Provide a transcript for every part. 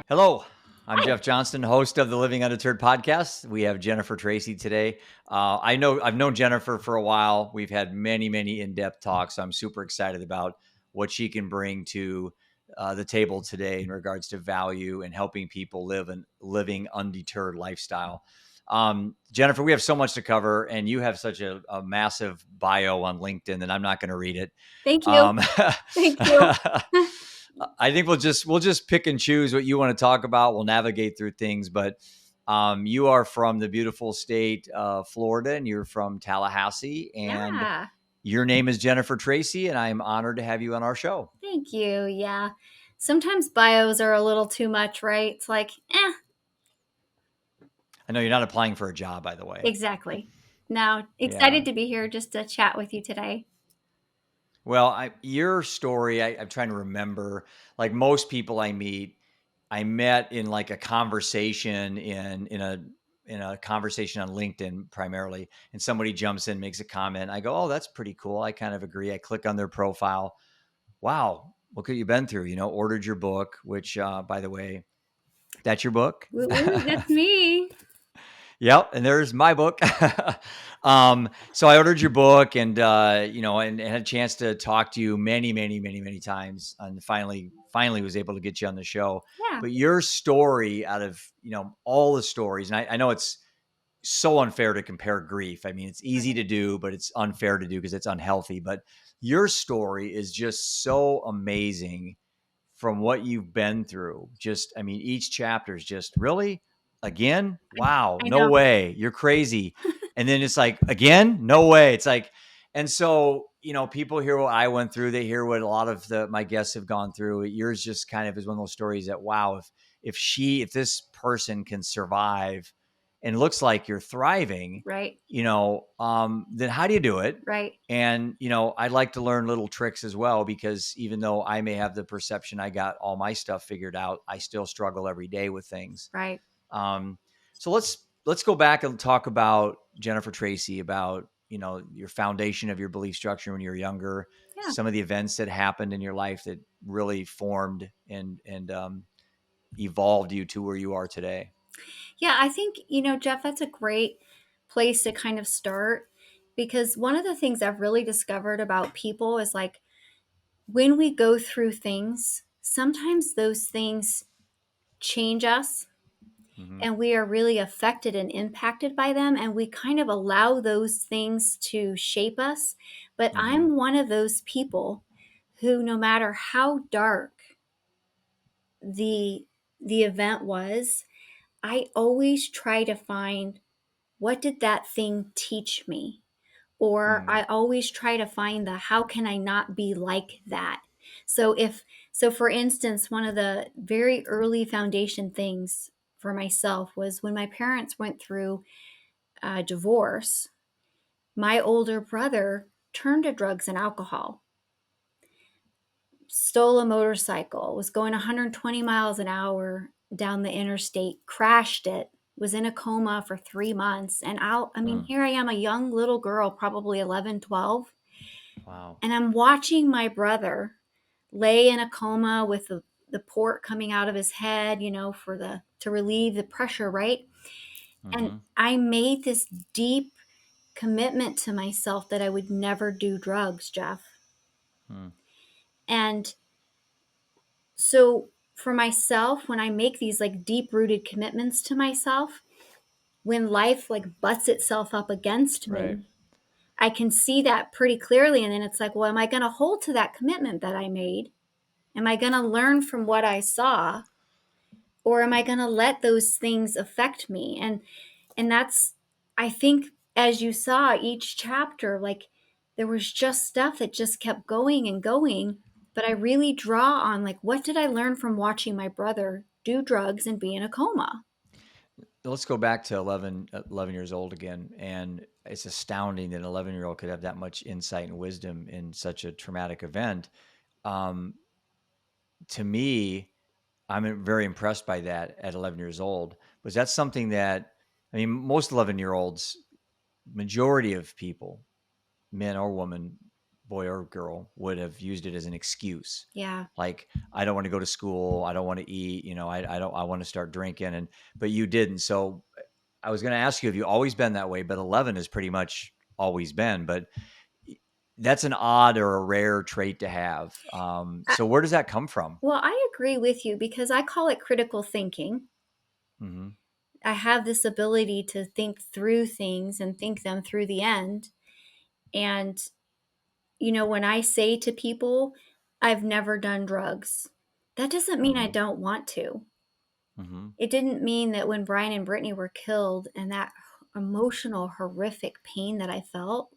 Hello, I'm Hi. Jeff Johnston, host of the Living Undeterred podcast. We have Jennifer Tracy today. I've known Jennifer for a while. We've had many in-depth talks. So I'm super excited about what she can bring to the table today in regards to value and helping people live a living undeterred lifestyle. Jennifer, we have so much to cover, and you have such a massive bio on LinkedIn that I'm not going to read it. Thank you. Um, Thank you. I think we'll just pick and choose what you want to talk about. We'll navigate through things, but you are from the beautiful state of Florida, and you're from Tallahassee, and Yeah. your name is Jennifer Tracy, and I am honored to have you on our show. Thank you. Yeah. Sometimes bios are a little too much, right? It's like, I know you're not applying for a job, by the way. exactly. Now, Yeah. excited to be here just to chat with you today. Well, your story, I'm trying to remember. Like most people I meet, I met in like a conversation in a conversation on LinkedIn primarily, and somebody jumps in, makes a comment. I go, "Oh, that's pretty cool." I kind of agree. I click on their profile. Wow, look what you've been through. Ordered your book, which, by the way, that's your book. Woo woo, that's me. Yep, and there's my book. So I ordered your book, and had a chance to talk to you many times, and finally was able to get you on the show. Yeah. But your story, out of all the stories, and I know it's so unfair to compare grief. I mean, it's easy to do, but it's unfair to do because it's unhealthy. But your story is just so amazing from what you've been through. Just, I mean, each chapter is just really, again, wow, I no know. way, you're crazy. And then it's like, again, no way. It's like, and so, people hear what I went through. They hear what a lot of my guests have gone through. Yours just kind of is one of those stories that, wow, if this person can survive and looks like you're thriving, Right. then how do you do it? Right. And, I'd like to learn little tricks as well, because even though I may have the perception I got all my stuff figured out, I still struggle every day with things. Right. Um, so let's go back and talk about Jennifer Tracy, about, your foundation of your belief structure when you were younger, Yeah. some of the events that happened in your life that really formed and evolved you to where you are today. Yeah. I think, Jeff, that's a great place to kind of start because one of the things I've really discovered about people is like when we go through things, sometimes those things change us Mm-hmm. and we are really affected and impacted by them and we kind of allow those things to shape us. But Mm-hmm. I'm one of those people who no matter how dark the the event was, I always try to find what did that thing teach me? Or Mm-hmm. I always try to find the how can I not be like that? So if so for instance, one of the very early foundation things for myself was when my parents went through a divorce, my older brother turned to drugs and alcohol, stole a motorcycle, was going 120 miles an hour down the interstate, crashed it, was in a coma for 3 months. And I mean, Mm. here I am, a young little girl, probably 11, 12. Wow. And I'm watching my brother lay in a coma with the port coming out of his head, for to relieve the pressure, right? And Mm-hmm. I made this deep commitment to myself that I would never do drugs, Jeff. Mm. And so for myself, when I make these like deep rooted commitments to myself, when life like butts itself up against Right. me, I can see that pretty clearly. And then it's like, well, am I going to hold to that commitment that I made? Am I going to learn from what I saw? Or am I going to let those things affect me? And that's, I think, as you saw each chapter, like there was just stuff that just kept going and going. But I really draw on like, what did I learn from watching my brother do drugs and be in a coma? Let's go back to 11 years old again. And it's astounding that an 11-year-old could have that much insight and wisdom in such a traumatic event. Um, to me, I'm very impressed by that at 11 years old. Was that something that, I mean, most 11-year-olds, majority of people, men or women, boy or girl, would have used it as an excuse. Yeah. Like, I don't want to go to school. I don't want to eat. I don't. I want to start drinking, but you didn't. So I was going to ask you, have you always been that way? But 11 has pretty much always been. But that's an odd or a rare trait to have. I, So where does that come from? well, I agree with you because I call it critical thinking. Hmm. I have this ability to think through things and think them through the end. And, when I say to people, I've never done drugs, that doesn't mean I Hmm. don't want to. Hmm. It didn't mean that when Brian and Brittany were killed and that emotional, horrific pain that I felt,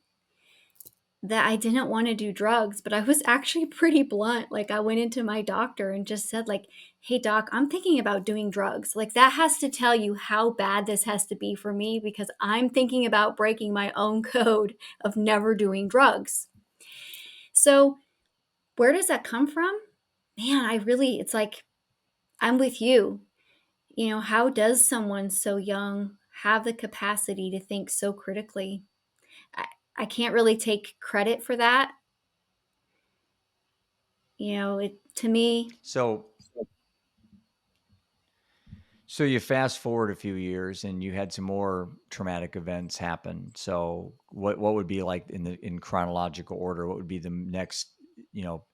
that I didn't want to do drugs, but I was actually pretty blunt. Like I went into my doctor and just said like, "Hey doc, I'm thinking about doing drugs." Like that has to tell you how bad this has to be for me because I'm thinking about breaking my own code of never doing drugs. So, where does that come from? Man, it's like I'm with you. How does someone so young have the capacity to think so critically? I, I can't really take credit for that. To me, So So you fast forward a few years and you had some more traumatic events happen. So what would be like in chronological order? What would be the next, you know,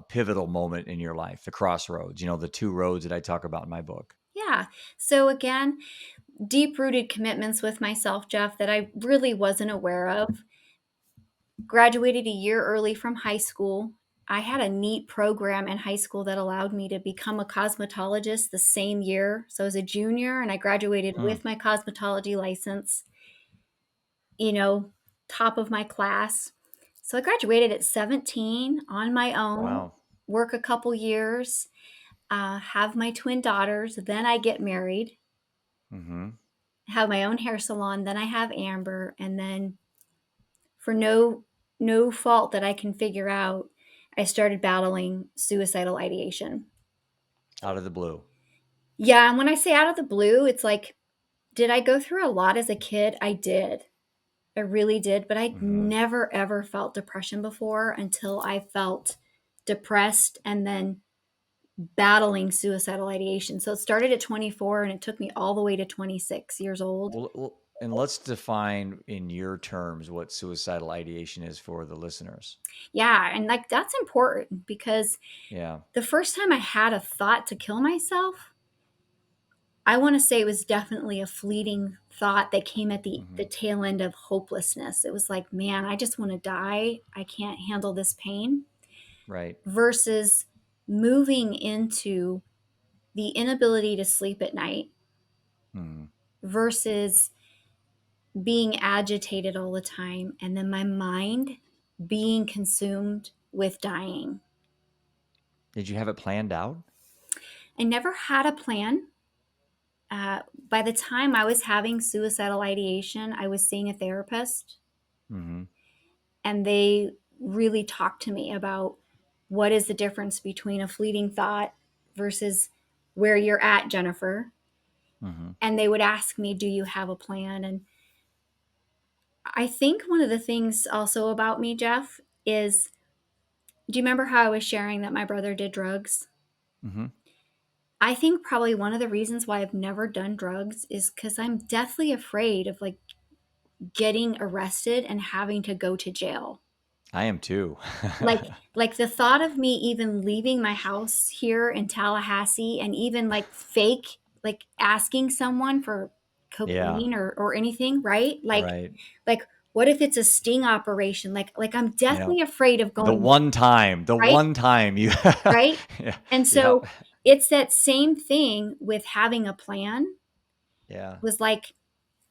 pivotal moment in your life? The crossroads, the two roads that I talk about in my book. yeah. So again, deep rooted commitments with myself, Jeff, that I really wasn't aware of. Graduated a year early from high school. I had a neat program in high school that allowed me to become a cosmetologist the same year. So I was a junior and I graduated Hmm. with my cosmetology license, you know, top of my class. So I graduated at 17 on my own, Wow. work a couple years, have my twin daughters. Then I get married, Hmm. have my own hair salon. Then I have Amber. And then for no fault that I can figure out, I started battling suicidal ideation. Out of the blue. Yeah, and when I say out of the blue, it's like, did I go through a lot as a kid? I did. I really did, but I Hmm. never ever felt depression before until I felt depressed and then battling suicidal ideation. So it started at 24 and it took me all the way to 26 years old. And let's define in your terms what suicidal ideation is for the listeners. Yeah, and like that's important because Yeah. the first time I had a thought to kill myself, I want to say it was definitely a fleeting thought that came at the Hmm. tail end of hopelessness. It was like, man, I just want to die. I can't handle this pain. Right. Versus moving into the inability to sleep at night Hmm. versus being agitated all the time and then my mind being consumed with dying. Did you have it planned out? I never had a plan. By the time I was having suicidal ideation, I was seeing a therapist, Hmm. and they really talked to me about what is the difference between a fleeting thought versus where you're at, Jennifer. Hmm. And they would ask me, "Do you have a plan?" And I think one of the things also about me, Jeff, is do you remember how I was sharing that my brother did drugs? Hmm. I think probably one of the reasons why I've never done drugs is because I'm deathly afraid of like getting arrested and having to go to jail. I am too. Like the thought of me even leaving my house here in Tallahassee and even like fake like asking someone for Yeah. cocaine or anything, right? Right. Like what if it's a sting operation? Like I'm You know, deathly afraid of the going, right? one time you, Right? yeah, And yep, so it's that same thing with having a plan yeah, was like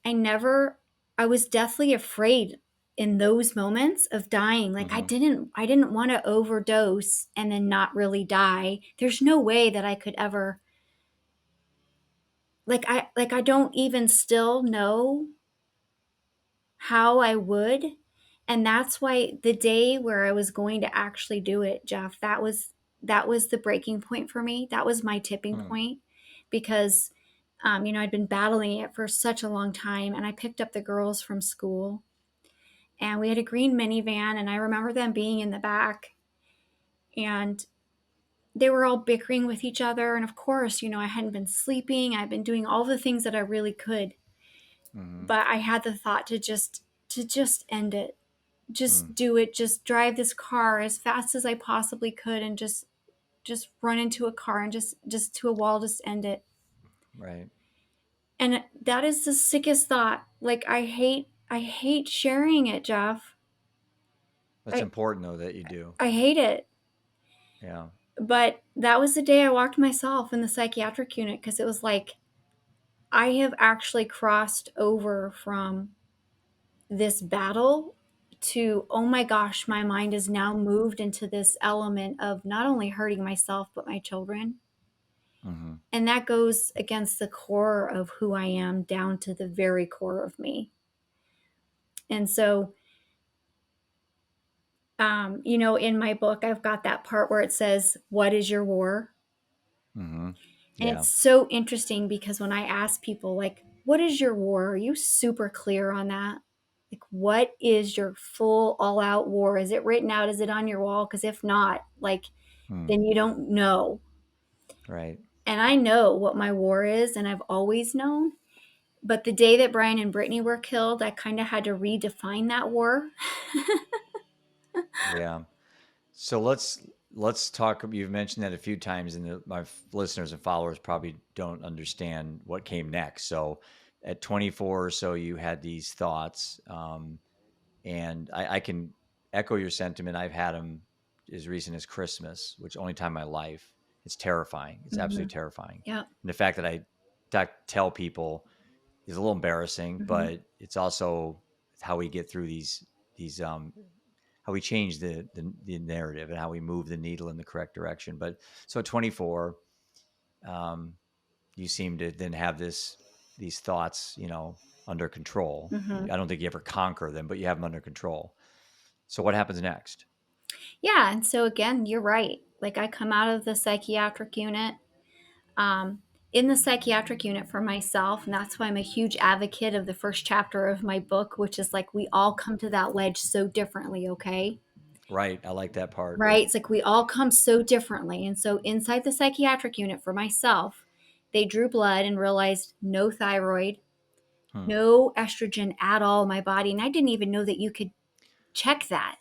I was deathly afraid in those moments of dying. Like hmm, I didn't want to overdose and then not really die. There's no way that I could ever like I don't even still know how I would. And that's why the day where I was going to actually do it, Jeff, that was the breaking point for me. That was my tipping hmm, point because I'd been battling it for such a long time and I picked up the girls from school and we had a green minivan, and I remember them being in the back, and they were all bickering with each other. And of course, I hadn't been sleeping. I'd been doing all the things that I really could, Mm-hmm. but I had the thought to just end it. Just Mm. do it. Just drive this car as fast as I possibly could, and just run into a car, and just to a wall, just end it. Right. And that is the sickest thought. Like, I hate sharing it, Jeff. That's I important though that you do. I hate it. Yeah. But that was the day I walked myself in the psychiatric unit, because it was like I have actually crossed over from this battle to, oh my gosh, my mind is now moved into this element of not only hurting myself, but my children. Mm-hmm. And that goes against the core of who I am, down to the very core of me. And so, in my book, I've got that part where it says, "What is your war?" Mm-hmm. And Yeah. it's so interesting, because when I ask people, like, what is your war? Are you super clear on that? Like, what is your full all out war? Is it written out? Is it on your wall? Because if not, like, Mm. then you don't know. Right. And I know what my war is, and I've always known. But the day that Brian and Brittany were killed, I kind of had to redefine that war. Yeah. So let's talk. You've mentioned that a few times, and listeners and followers probably don't understand what came next. So, at 24 or so, you had these thoughts, and I can echo your sentiment. I've had them as recent as Christmas, which only time in my life. It's terrifying. It's Hmm. absolutely terrifying, Yep. and the fact that I tell people is a little embarrassing, Hmm. but it's also how we get through these how we change the narrative and how we move the needle in the correct direction. But so at 24, um, you seem to then have these thoughts, under control. Hmm. I don't think you ever conquer them, but you have them under control. So what happens next? Yeah. And so, again, you're right. Like, I come out of the psychiatric unit. Um, in the psychiatric unit for myself, and that's why I'm a huge advocate of the first chapter of my book, which is like, we all come to that ledge so differently, okay? Right. I like that part. Right? It's like we all come so differently. And so, inside the psychiatric unit for myself, they drew blood and realized no thyroid, Hmm. no estrogen at all in my body. And I didn't even know that you could check that.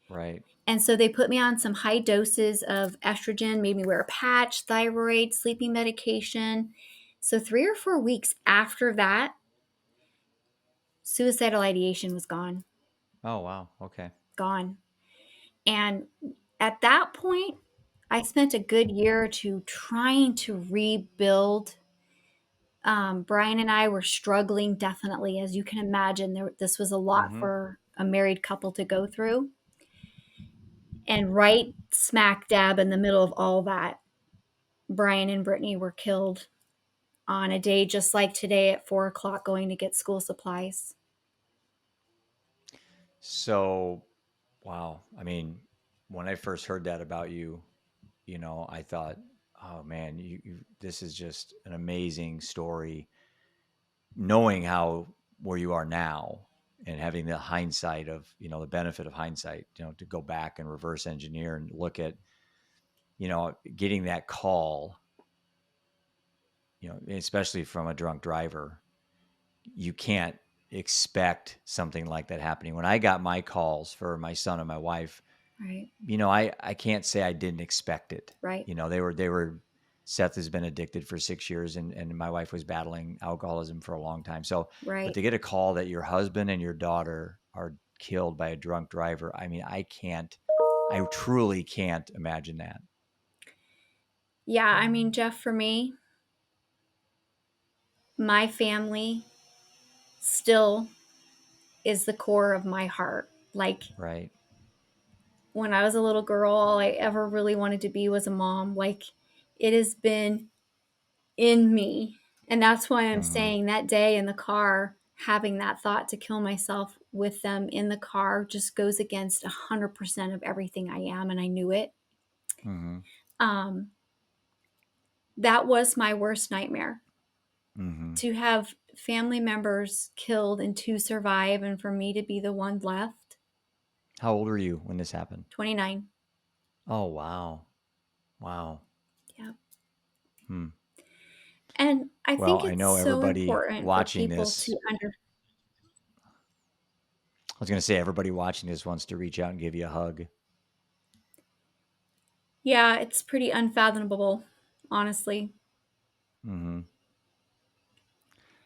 Right. And so they put me on some high doses of estrogen, made me wear a patch, thyroid, sleeping medication. So 3 or 4 weeks after that, suicidal ideation was gone, Oh, wow. Okay. gone. And at that point, I spent a good year or two trying to rebuild. Brian and I were struggling, definitely. As you can imagine, this was a lot Mm-hmm. for a married couple to go through. And right smack dab in the middle of all that, Brian and Brittany were killed on a day just like today at 4 o'clock, going to get school supplies. So, wow. I mean, when I first heard that about you, I thought, oh man, this is just an amazing story. Knowing how where you are now and having the hindsight of, the benefit of hindsight, to go back and reverse engineer and look at, getting that call, especially from a drunk driver, you can't expect something like that happening. When I got my calls for my son and my wife, Right, I can't say I didn't expect it. right, They were Seth has been addicted for 6 years, and my wife was battling alcoholism for a long time. So, but right. to get a call that your husband and your daughter are killed by a drunk driver, I mean, I truly can't imagine that. Yeah, I mean, Jeff, for me, my family still is the core of my heart. Like, Right. when I was a little girl, all I ever really wanted to be was a mom. Like, it has been in me. And that's why I'm Mm-hmm. saying that day in the car, having that thought to kill myself with them in the car just goes against 100% of everything I am. And I knew it. Mm-hmm. Um, that was my worst nightmare, Mm-hmm. to have family members killed and 2 survive, and for me to be the one left. How old were you when this happened? 29. Oh, wow. Wow. Yeah. Hmm. And I Well, think I it's know so everybody important for watching people this. to under. I was going to say, everybody watching this wants to reach out and give you a hug. Yeah, it's pretty unfathomable, honestly. Hmm.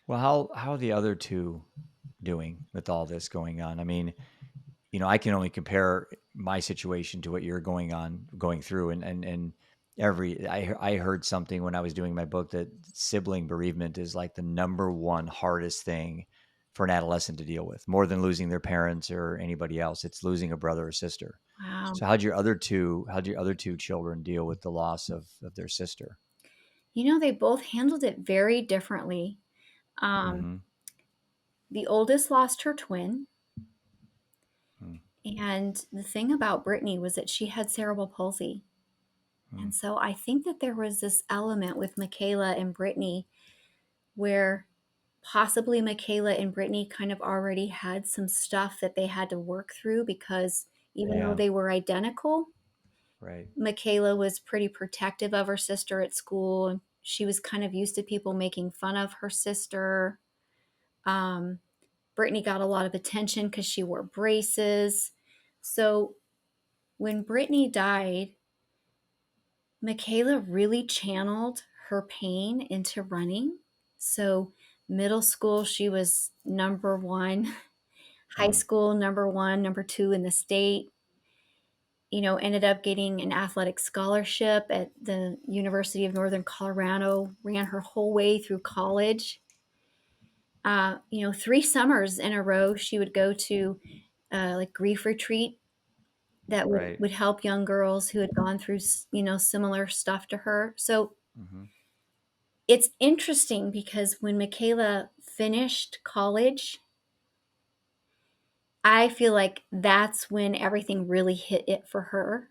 Well, how are the other two doing with all this going on? I mean, I can only compare my situation to what you're going through, and I heard something when I was doing my book that sibling bereavement is like the number one hardest thing for an adolescent to deal with, more than losing their parents or anybody else. It's losing a brother or sister. Wow. So how'd your other two children deal with the loss of their sister? They both handled it very differently. Um, Mm-hmm. the oldest lost her twin. Mm-hmm. And the thing about Brittany was that she had cerebral palsy. And so I think that there was this element with McKayla and Brittany where possibly McKayla and Brittany kind of already had some stuff that they had to work through because even though Yeah. they were identical, Right. McKayla was pretty protective of her sister at school. And she was kind of used to people making fun of her sister. Um, Brittany got a lot of attention because she wore braces. So when Brittany died, McKayla really channeled her pain into running. So, middle school, she was number one, high Mm. school, number one, number two in the state. Ended up getting an athletic scholarship at the University of Northern Colorado, ran her whole way through college. 3 summers in a row, she would go to like grief retreat that would, Right. would help young girls who had gone through, similar stuff to her. So Mm-hmm. it's interesting because when McKayla finished college, I feel like that's when everything really hit it for her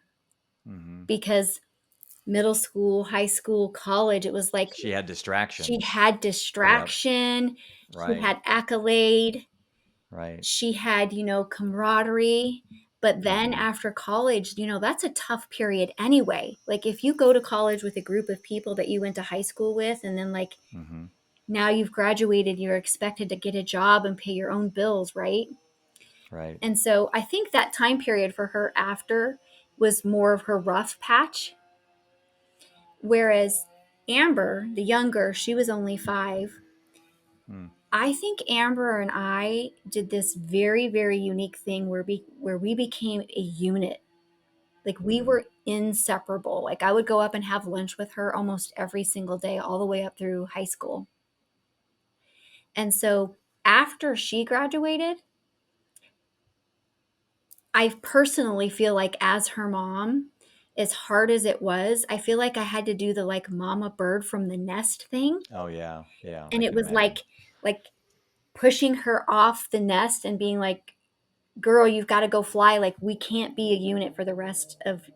Mm-hmm. because middle school, high school, college, it was like She had she distractions. had Yep. distraction, she Right. had accolade, Right. she had, camaraderie. But then Mm-hmm. after college, that's a tough period anyway. Like if you go to college with a group of people that you went to high school with, and then like Mm-hmm. now you've graduated, you're expected to get a job and pay your own bills, right? Right. And so I think that time period for her after was more of her rough patch. Whereas Amber, the younger, she was only 5. Mm. I think Amber and I did this very, very unique thing where we became a unit. Like we Mm. were inseparable. Like I would go up and have lunch with her almost every single day, all the way up through high school. And so after she graduated, I personally feel like as her mom, as hard as it was, I feel like I had to do the like mama bird from the nest thing. Oh yeah. Yeah. And I it can was imagine. like pushing her off the nest and being like, girl, you've got to go fly. Like we can't be a unit for the rest of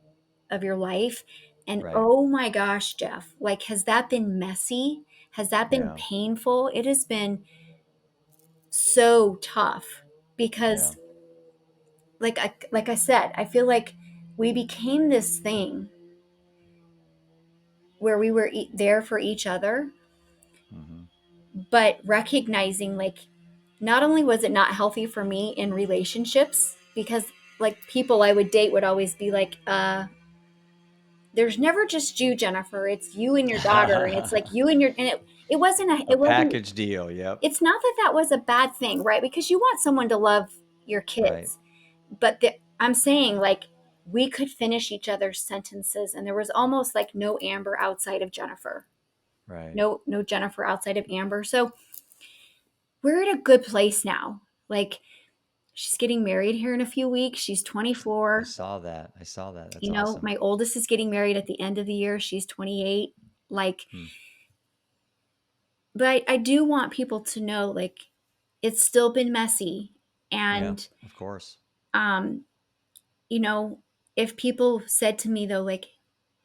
your life. And Right. oh my gosh, Jeff, like has that been messy? Has that been Yeah. painful? It has been so tough Yeah. because like I said, I feel like we became this thing where we were there for each other, Mm-hmm. but recognizing like not only was it not healthy for me in relationships because like people I would date would always be like, there's never just you, Jennifer. It's you and your daughter, and it's like you and your and it wasn't A it wasn't. package deal. Yep. It's not that that was a bad thing, right? Because you want someone to love your Right. kids, but I'm saying like we could finish each other's sentences, and there was almost like no Amber outside of Jennifer, Right. no Jennifer outside of Amber. So we're at a good place now. Like she's getting married here in a few weeks. She's I 24. saw that. I saw that. That's awesome. My oldest is getting married at the end of the year. She's 28. Like, Hmm. but I do want people to know, like, it's still been messy. Yeah. And, Of course. um, you know, if people said to me, though, like,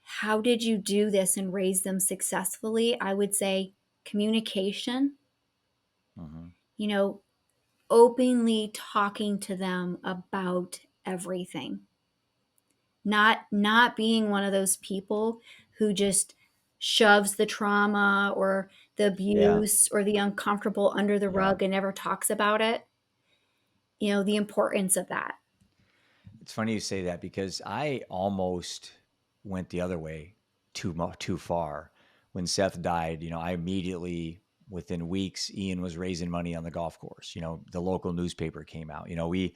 how did you do this and raise them successfully? I would say communication, Mm-hmm. You know, openly talking to them about everything. Not being one of those people who just shoves the trauma or the Yeah. abuse or the uncomfortable under the Yeah. rug and never talks about it. The importance of that. It's funny you say that because I almost went the other way too far. When Seth died, I immediately within weeks Ian was raising money on the golf course. The local newspaper came out. We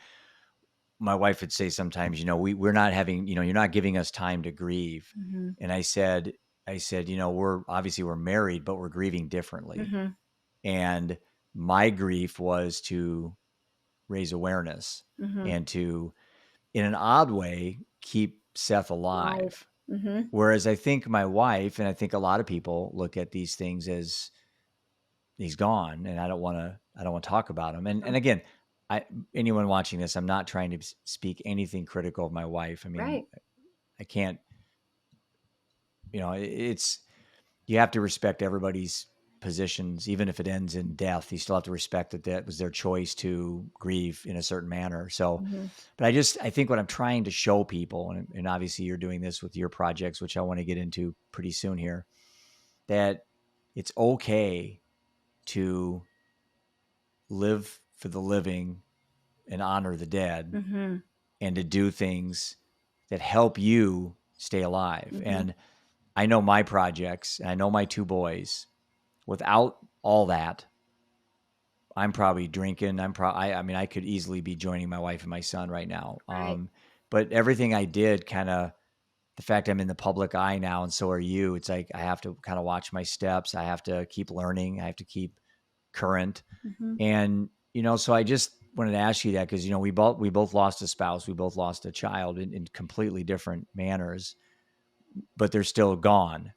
my wife would say sometimes, we're not having, you're not giving us time to grieve. Mm-hmm. And I said, we're married, but we're grieving differently. Mm-hmm. And my grief was to raise awareness Mm-hmm. and to, in an odd way, keep Seth Right. alive. Mm-hmm. Whereas I think my wife, and I think a lot of people look at these things as he's gone and I don't want to talk about him. And again, I anyone watching this, I'm not trying to speak anything critical of my wife. I mean, Right. I can't, it's you have to respect everybody's positions, even if it ends in death. You still have to respect that was their choice to grieve in a certain manner. So, Mm-hmm. but I think what I'm trying to show people, and obviously you're doing this with your projects, which I want to get into pretty soon here, that it's okay to live for the living and honor the dead Mm-hmm. and to do things that help you stay alive. Mm-hmm. And I know my projects and I know my two boys. Without all that, I'm probably drinking. I mean, I could easily be joining my wife and my son right now. Right. But everything I did kind of, the fact I'm in the public eye now and so are you, it's like I have to kind of watch my steps. I have to keep learning. I have to keep current. Mm-hmm. And, so I just wanted to ask you that because, we both lost a spouse. We both lost a child in completely different manners, but they're still gone.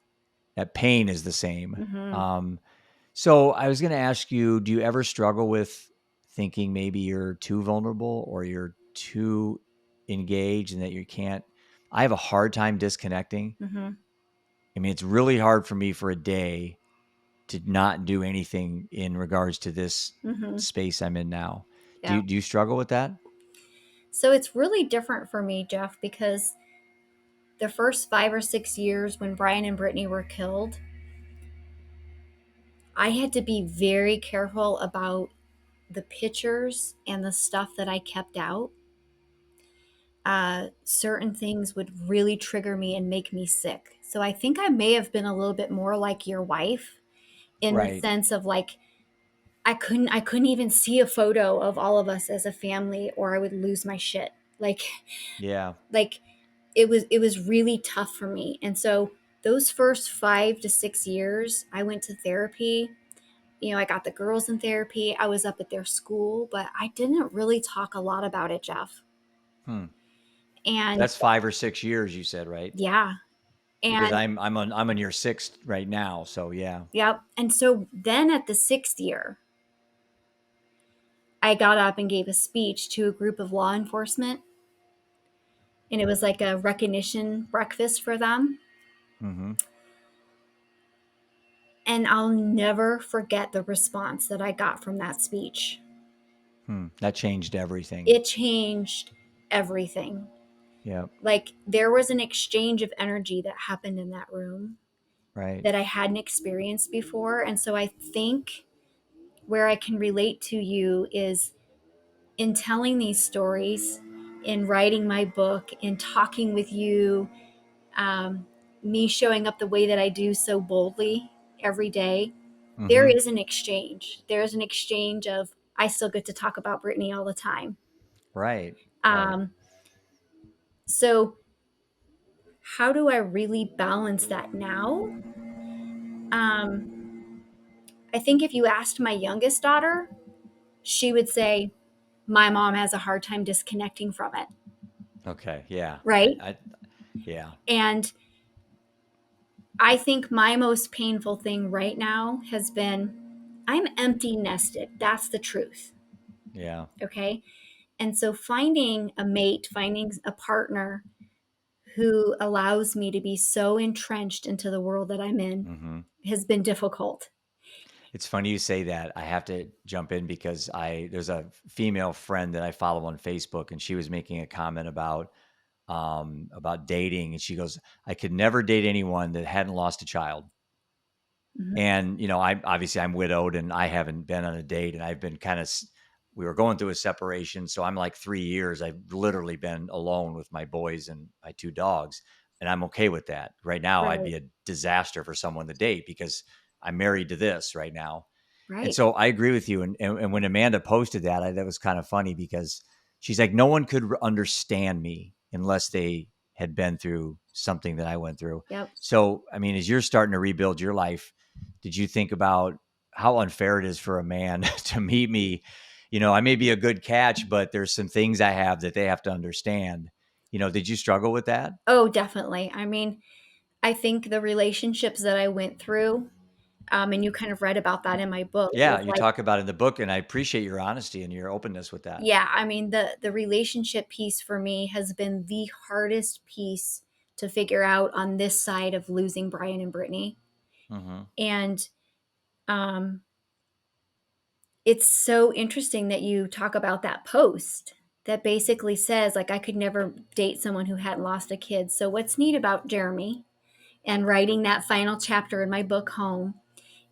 That pain is the same. Mm-hmm. So I was going to ask you, do you ever struggle with thinking maybe you're too vulnerable or you're too engaged and that you can't? I have a hard time disconnecting. Mm-hmm. I mean, it's really hard for me for a day to not do anything in regards to this Mm-hmm. space I'm in now. Do Yeah. you, do you struggle with that? So it's really different for me, Jeff, because the first 5 or 6 years when Brian and Brittany were killed, I had to be very careful about the pictures and the stuff that I kept out. Certain things would really trigger me and make me sick. So I think I may have been a little bit more like your wife in the Right. sense of like I couldn't even see a photo of all of us as a family or I would lose my shit. Like Yeah. like it was really tough for me. And so those first 5 to 6 years, I went to therapy. I got the girls in therapy. I was up at their school, but I didn't really talk a lot about it, Jeff. Hmm. And That's 5 or 6 years, you said, right? yeah, Because and I'm on your sixth right now. So yeah. yep. And so then at the 6th year, I got up and gave a speech to a group of law enforcement, and it was like a recognition breakfast for them. Mm-hmm. And I'll never forget the response that I got from that speech. That changed everything. It changed everything. Yeah. Like there was an exchange of energy that happened in that room Right. that I hadn't experienced before. And so I think where I can relate to you is in telling these stories, in writing my book, in talking with you, um, me showing up the way that I do so boldly every day. There Mm-hmm. is an exchange. There's an exchange of I still get to talk about Brittany all the time. Right. Right. Um, so how do I really balance that now? Um, I think if you asked my youngest daughter, she would say, my mom has a hard time disconnecting from it. Okay. Yeah. Right. Yeah. And I think my most painful thing right now has been I'm empty nested. That's the truth. Yeah. Okay. And so finding a mate, finding a partner who allows me to be so entrenched into the world that I'm in Mm-hmm. has been difficult. It's funny you say that. I have to jump in because there's a female friend that I follow on Facebook, and she was making a comment about dating, and she goes, "I could never date anyone that hadn't lost a child." Mhm. And I'm widowed, and I haven't been on a date, and I've been we were going through a separation, so I'm like 3 years. I've literally been alone with my boys and my two dogs, and I'm okay with that. Right now, I'd Right. be a disaster for someone to date because I'm married to this right now. And Right. so I agree with you. And when Amanda posted that, that was kind of funny because she's like, no one could understand me unless they had been through something that I went through. Yep. So, I mean, as you're starting to rebuild your life, did you think about how unfair it is for a man to meet me? I may be a good catch, but there's some things I have that they have to understand. Did you struggle with that? Oh, definitely. I mean, I think the relationships that I went through, and you kind of read about that in my book, Yeah, was you like, talk about it in the book, and I appreciate your honesty and your openness with that. yeah, I mean, the relationship piece for me has been the hardest piece to figure out on this side of losing Brian and Brittany. Hmm. And um, it's so interesting that you talk about that post that basically says, like, I could never date someone who hadn't lost a kid. So what's neat about Jeremy and writing that final chapter in my book Home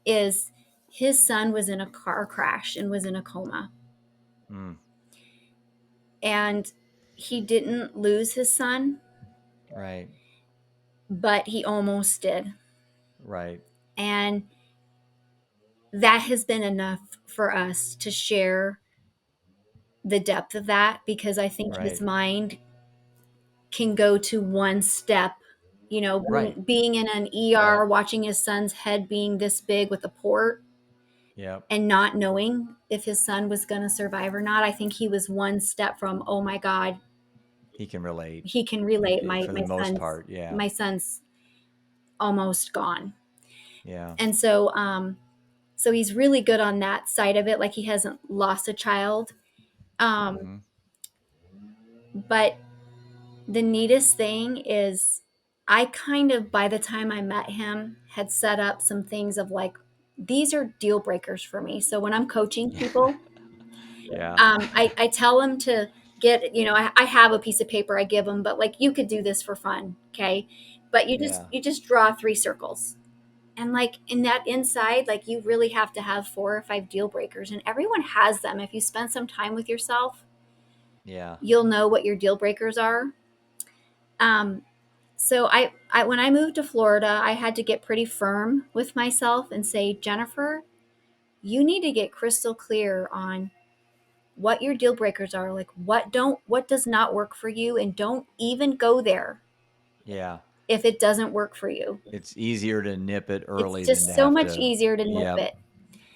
is his son was in a car crash and was in a coma. Mm, And he didn't lose his son, right, but he almost did. right, And that has been enough for us to share the depth of that, because I think his right, mind can go to one step, right. being in an ER, Yep, watching his son's head being this big with a port yep. and not knowing if his son was going to survive or not. I think he was one step from, oh my God, He can relate he can relate. My for the my most son's part. Yeah, my son's almost gone. yeah. And so he's really good on that side of it. Like, he hasn't lost a child. Um, Hmm. but the neatest thing is, I kind of, by the time I met him, had set up some things of like, these are deal breakers for me. So when I'm coaching people, Yeah, I tell them to get, I have a piece of paper I give them, but like, you could do this for fun. Okay. But you just, yeah, you just draw 3 circles. And like, in that inside, like, you really have to have 4 or 5 deal breakers, and everyone has them. If you spend some time with yourself, yeah, you'll know what your deal breakers are. Um, so when I moved to Florida, I had to get pretty firm with myself and say, Jennifer, you need to get crystal clear on what your deal breakers are. Like, what does not work for you, and don't even go there yeah. if it doesn't work for you. It's easier to nip it It's early than to just so have much to. easier to nip Yep. it.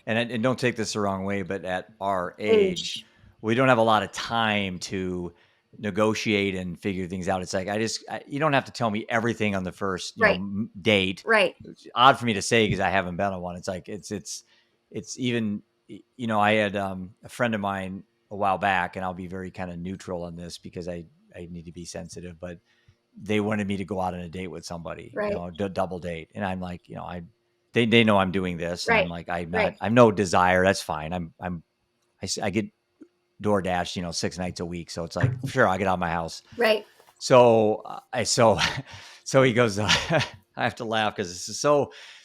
And don't take this the wrong way, but at our age, Age. we don't have a lot of time to negotiate and figure things out. It's like you don't have to tell me everything on the first Right. date. Right. It's odd for me to say because I haven't been on one. It's like it's even I had a friend of mine a while back, and I'll be very kind of neutral on this because I need to be sensitive, but they wanted me to go out on a date with somebody, Right. double date. And I'm like, they know I'm doing this. And I'm Right. like, Right. I'm no desire. That's fine. I get DoorDash, 6 nights a week. So it's like, sure, I'll get out of my house. Right. So so he goes, I have to laugh because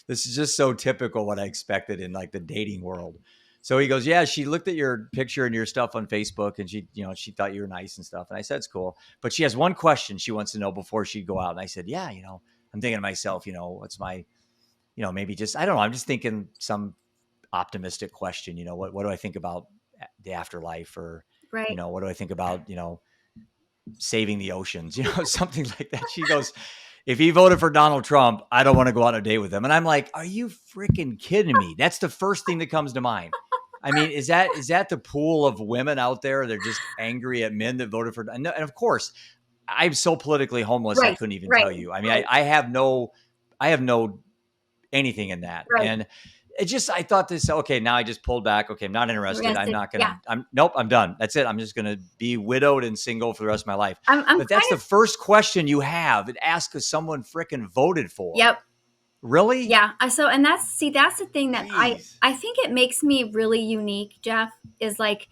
this is just so typical what I expected in like the dating world. So he goes, yeah, she looked at your picture and your stuff on Facebook, and she thought you were nice and stuff. And I said, it's cool. But she has one question she wants to know before she'd go out. And I said, yeah, I'm thinking to myself, what's my, maybe just, I don't know. I'm just thinking some optimistic question, what do I think about the afterlife, or, Right. what do I think about, saving the oceans, something like that. She goes, if he voted for Donald Trump, I don't want to go on a date with him. And I'm like, are you freaking kidding me? That's the first thing that comes to mind. I mean, is that the pool of women out there? They're just angry at men that voted for, and of course, I'm so politically homeless. I Right. couldn't even Right. tell you. I mean, Right. I have no anything in that. Right. And it just, I thought this, okay, now I just pulled back. Okay, I'm not interested. I'm Interested. not going Yeah. to, nope, I'm done. That's it. I'm just going to be widowed and single for the rest of my life. I'm But that's kind the of. first question you have. It asks if someone freaking voted for. Yep. Really? Yeah. And that's the thing that Jeez. I think it makes me really unique, Jeff, is like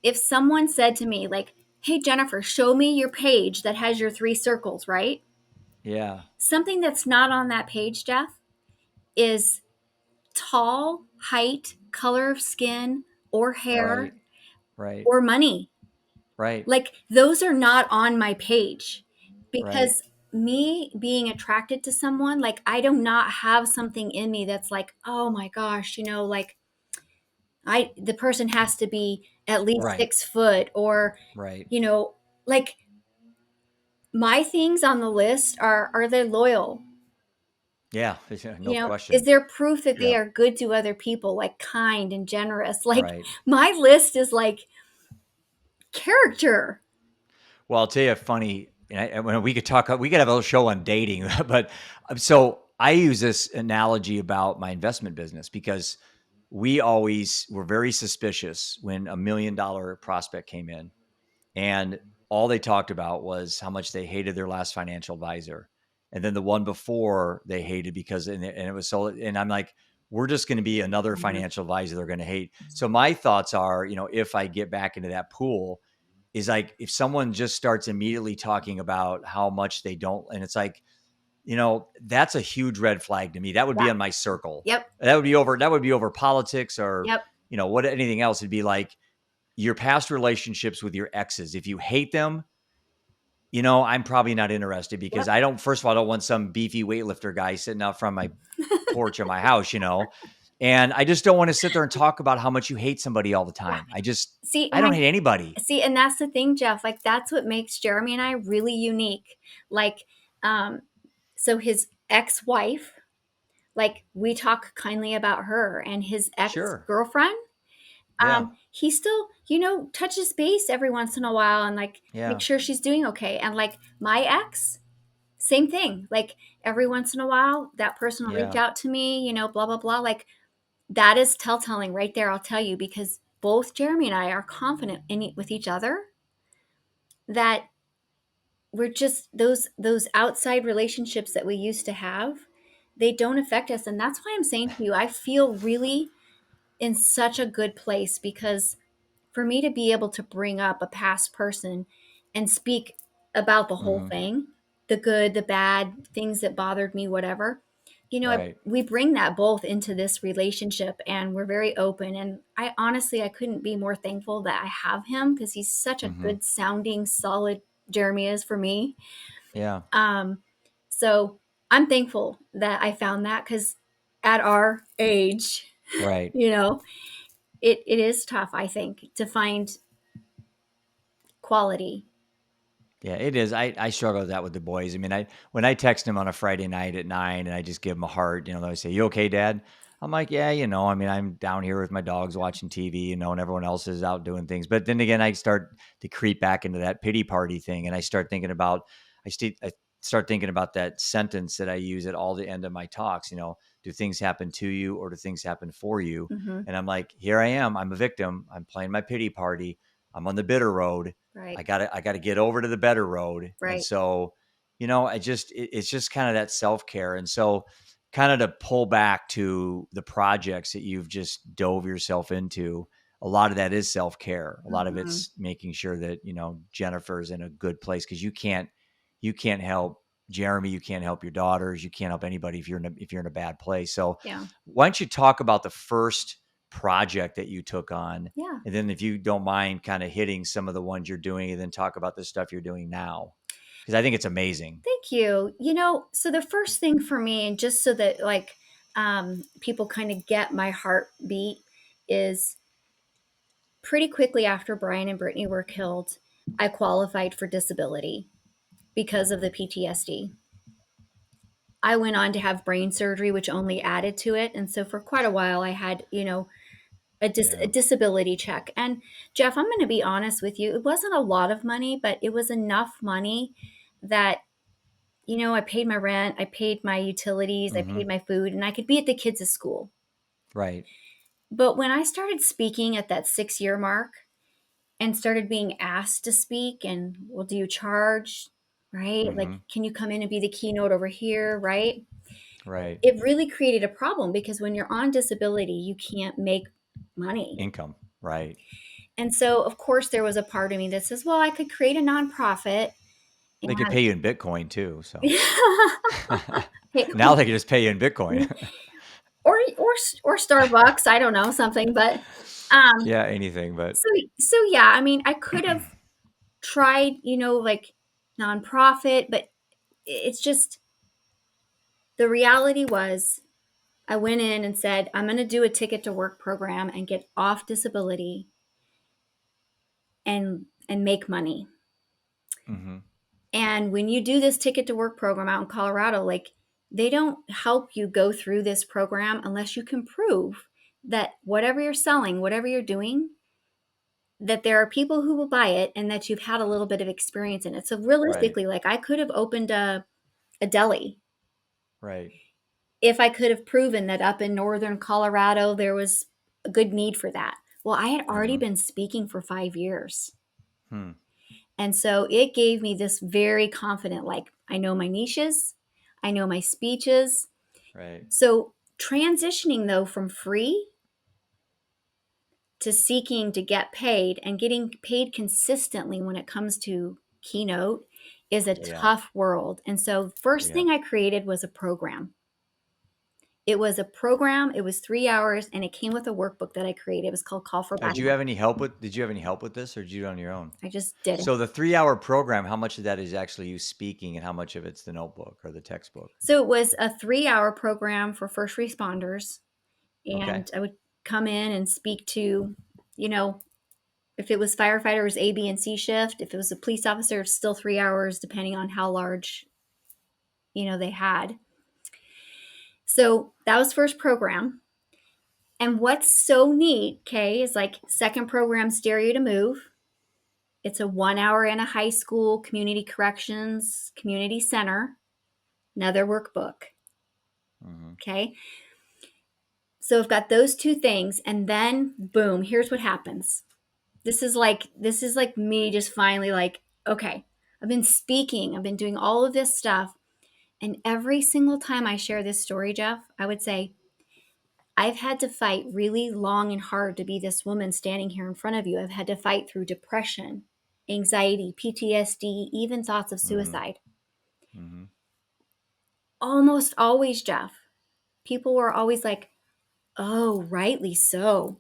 if someone said to me, like, hey, Jennifer, show me your page that has your 3 circles, right? Yeah. Something that's not on that page, Jeff, is tall, height, color of skin, or hair, Right. Right. or money. Right. Like, those are not on my page Right. because me being attracted to someone, like, I do not have something in me that's like, oh my gosh, like the person has to be at least Right. 6 foot, or, Right. you know, like my things on the list are they loyal? Yeah. No Is question. there proof that they Yeah. are good to other people, like kind and generous? Like Right. my list is like character. Well, I'll tell you a funny, and when we could talk, we could have a show on dating, but so I use this analogy about my investment business because we always were very suspicious when $1 million prospect came in, and all they talked about was how much they hated their last financial advisor, and then the one before they hated because and it was so. And I'm like, we're just going to be another Mhm. financial advisor they're going to hate. So my thoughts are, if I get back into that pool, is like if someone just starts immediately talking about how much they don't, and it's like, that's a huge red flag to me. That would be Yeah. on my circle. Yep. That would be over politics or, Yep. what anything else. It'd be like your past relationships with your exes. If you hate them, I'm probably not interested because Yep. first of all, I don't want some beefy weightlifter guy sitting out front of my porch of my house. And I just don't want to sit there and talk about how much you hate somebody all the Yeah. time. See, I don't hate anybody. and that's the thing, Jeff. Like that's what makes Jeremy and I really unique. Like, um, so his ex-wife, like we talk kindly about her, and his Sure. ex-girlfriend, Yeah. he still, touches base every once in a while and like make Yeah. sure she's doing okay. And like my ex, same thing. Like every once in a while, that person will reach Yeah. out to me, blah, blah, blah. Like that is telltelling right there, I'll tell you, because both Jeremy and I are confident with each other that we're just those outside relationships that we used to have, they don't affect us. And that's why I'm saying to you, I feel really in such a good place because for me to be able to bring up a past person and speak about the whole Hmm. thing, the good, the bad, things that bothered me, whatever, Right. we bring that both into this relationship and we're very open. And I honestly, I couldn't be more thankful that I have him because he's such a Hmm. good sounding, solid Jeremy is for me. Yeah. Um, so I'm thankful that I found that because at our age, Right. you know, it is tough, I think, to find quality. Yeah, it is. I struggle with that with the boys. I mean, when I text them on a Friday night at 9 and I just give them a heart, they say, "You okay, Dad?" I'm like, "Yeah, I mean, I'm down here with my dogs watching TV, and everyone else is out doing things." But then again, I start to creep back into that pity party thing, and I start thinking about that sentence that I use at all the end of my talks. Do things happen to you or do things happen for you? Hmm. And I'm like, here I am. I'm a victim. I'm playing my pity party. I'm on the bitter road. Right. I gotta get over to the better road. And Right. so, it's just kind of that self-care. And so kind of to pull back to the projects that you've just dove yourself into, a lot of that is self-care. A lot of Hmm. it's making sure that, Jennifer's in a good place because you can't help Jeremy, you can't help your daughters, you can't help anybody if you're in a bad place. So Yeah. why don't you talk about the first project that you took on? Yeah. And then if you don't mind kind of hitting some of the ones you're doing and then talk about the stuff you're doing now. Because I think it's amazing. Thank you. So the first thing for me, and just so that like people kind of get my heartbeat, is pretty quickly after Brian and Brittany were killed, I qualified for disability because of the PTSD. I went on to have brain surgery, which only added to it. And so for quite a while, I had, a Yeah. disability check. And Jeff, I'm going to be honest with you. It wasn't a lot of money, but it was enough money that, I paid my rent, I paid my utilities, I Hmm. paid my food, and I could be at the kids' school. Right. But when I started speaking at that 6 year mark and started being asked to speak, and well, do you charge? Right? Like, Hmm. can you come in and be the keynote over here? Right? Right. It really created a problem because when you're on disability, you can't make money. Income. Right. And so, of course, there was a part of me that says, well, I could create a nonprofit. They could pay you in Bitcoin too. So Hey, now they can just pay you in Bitcoin. or Starbucks, I don't know, something, but um Yeah, anything, but so yeah, I mean, I could have tried, like nonprofit, but it's just the reality was I went in and said, I'm going to do a ticket to work program and get off disability and make money. mhm, And when you do this ticket to work program out in Colorado, like they don't help you go through this program unless you can prove that whatever you're selling, whatever you're doing, that there are people who will buy it and that you've had a little bit of experience in it. So right, realistically, like I could have opened a deli right, if I could have proven that up in northern Colorado there was a good need for that. Well, I had already mhm, been speaking for 5 years. hmm, And so it gave me this very confident, like, I know my niches, I know my speeches. right. So transitioning though from free to seeking to get paid and getting paid consistently when it comes to keynote is a Yeah, tough world. And so first yeah. thing I created was a program. It was a program, it was 3 hours, and it came with a workbook that I created. It was called Call for Did you Backup. have any help with? Did you have any help with this, or did you do it on your own? I just did it. So the 3 hour program, how much of that is actually you speaking, and how much of it's the notebook or the textbook? So it was a 3 hour program for first responders. Okay. And I would come in and speak to, you know, if it was firefighter, it was A, B, and C shift. If it was a police officer, it's still 3 hours, depending on how large, they had. So that was first program. And what's so neat, Kay, is like second program, Stereo to Move. It's a 1 hour in a high school, community corrections, community center, another workbook. Hmm. Okay. So I've got those two things. And then boom, here's what happens. This is like me just finally like, okay, I've been speaking, I've been doing all of this stuff. And every single time I share this story, Jeff, I would say, I've had to fight really long and hard to be this woman standing here in front of you. I've had to fight through depression, anxiety, PTSD, even thoughts of Hmm. suicide. Hmm. Almost always, Jeff, people were always like, oh, rightly so.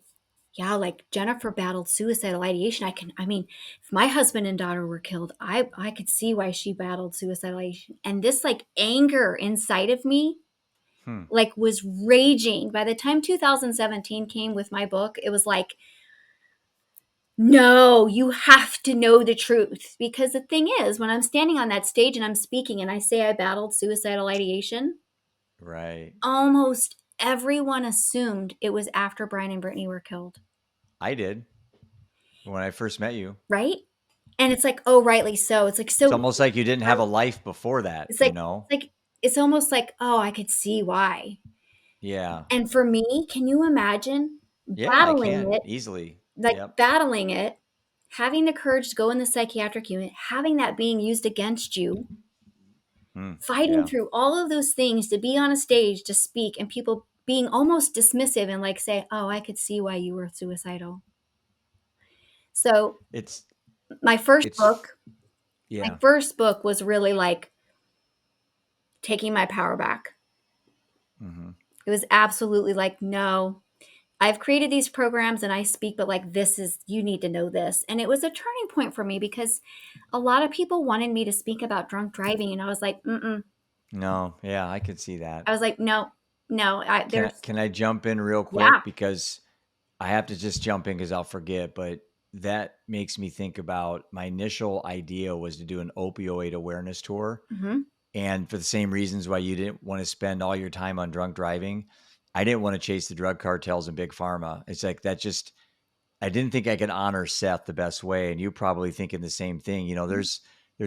Yeah, like Jennifer battled suicidal ideation. I mean, if my husband and daughter were killed, I could see why she battled suicidal ideation. And this like anger inside of me Hmm. like was raging. By the time 2017 came with my book, it was like, no, you have to know the truth. Because the thing is, when I'm standing on that stage and I'm speaking and I say I battled suicidal ideation, Right. almost everyone assumed it was after Brian and Brittany were killed, I did when I first met you. right? And it's like, oh, rightly so. It's like, It's so almost like you didn't have a life before that, it's you like, know? it's like, it's almost like, oh, I could see why. Yeah. And for me, can you imagine Yeah, I battling can it, easily. like Yep. battling it, having the courage to go in the psychiatric unit, having that being used against you, Hmm. fighting Yeah. through all of those things to be on a stage to speak and people being almost dismissive and like say, oh, I could see why you were suicidal. So It's my first it's book, my yeah. first book was really like taking my power back. Hmm. It was absolutely like, no, I've created these programs and I speak, but like, this is, you need to know this. And it was a turning point for me because a lot of people wanted me to speak about drunk driving. And I was like, mm-mm. No, yeah, I could see I that. was like, no, no, there's, Can I jump in real yeah. quick because I have to just jump in because I'll forget, but that makes me think about my initial idea was to do an opioid awareness tour. Hmm. And for the same reasons why you didn't want to spend all your time on drunk driving, I didn't want to chase the drug cartels and big pharma. It's like that just I didn't think I could honor Seth the best way, and you probably thinking the same thing. You know, there's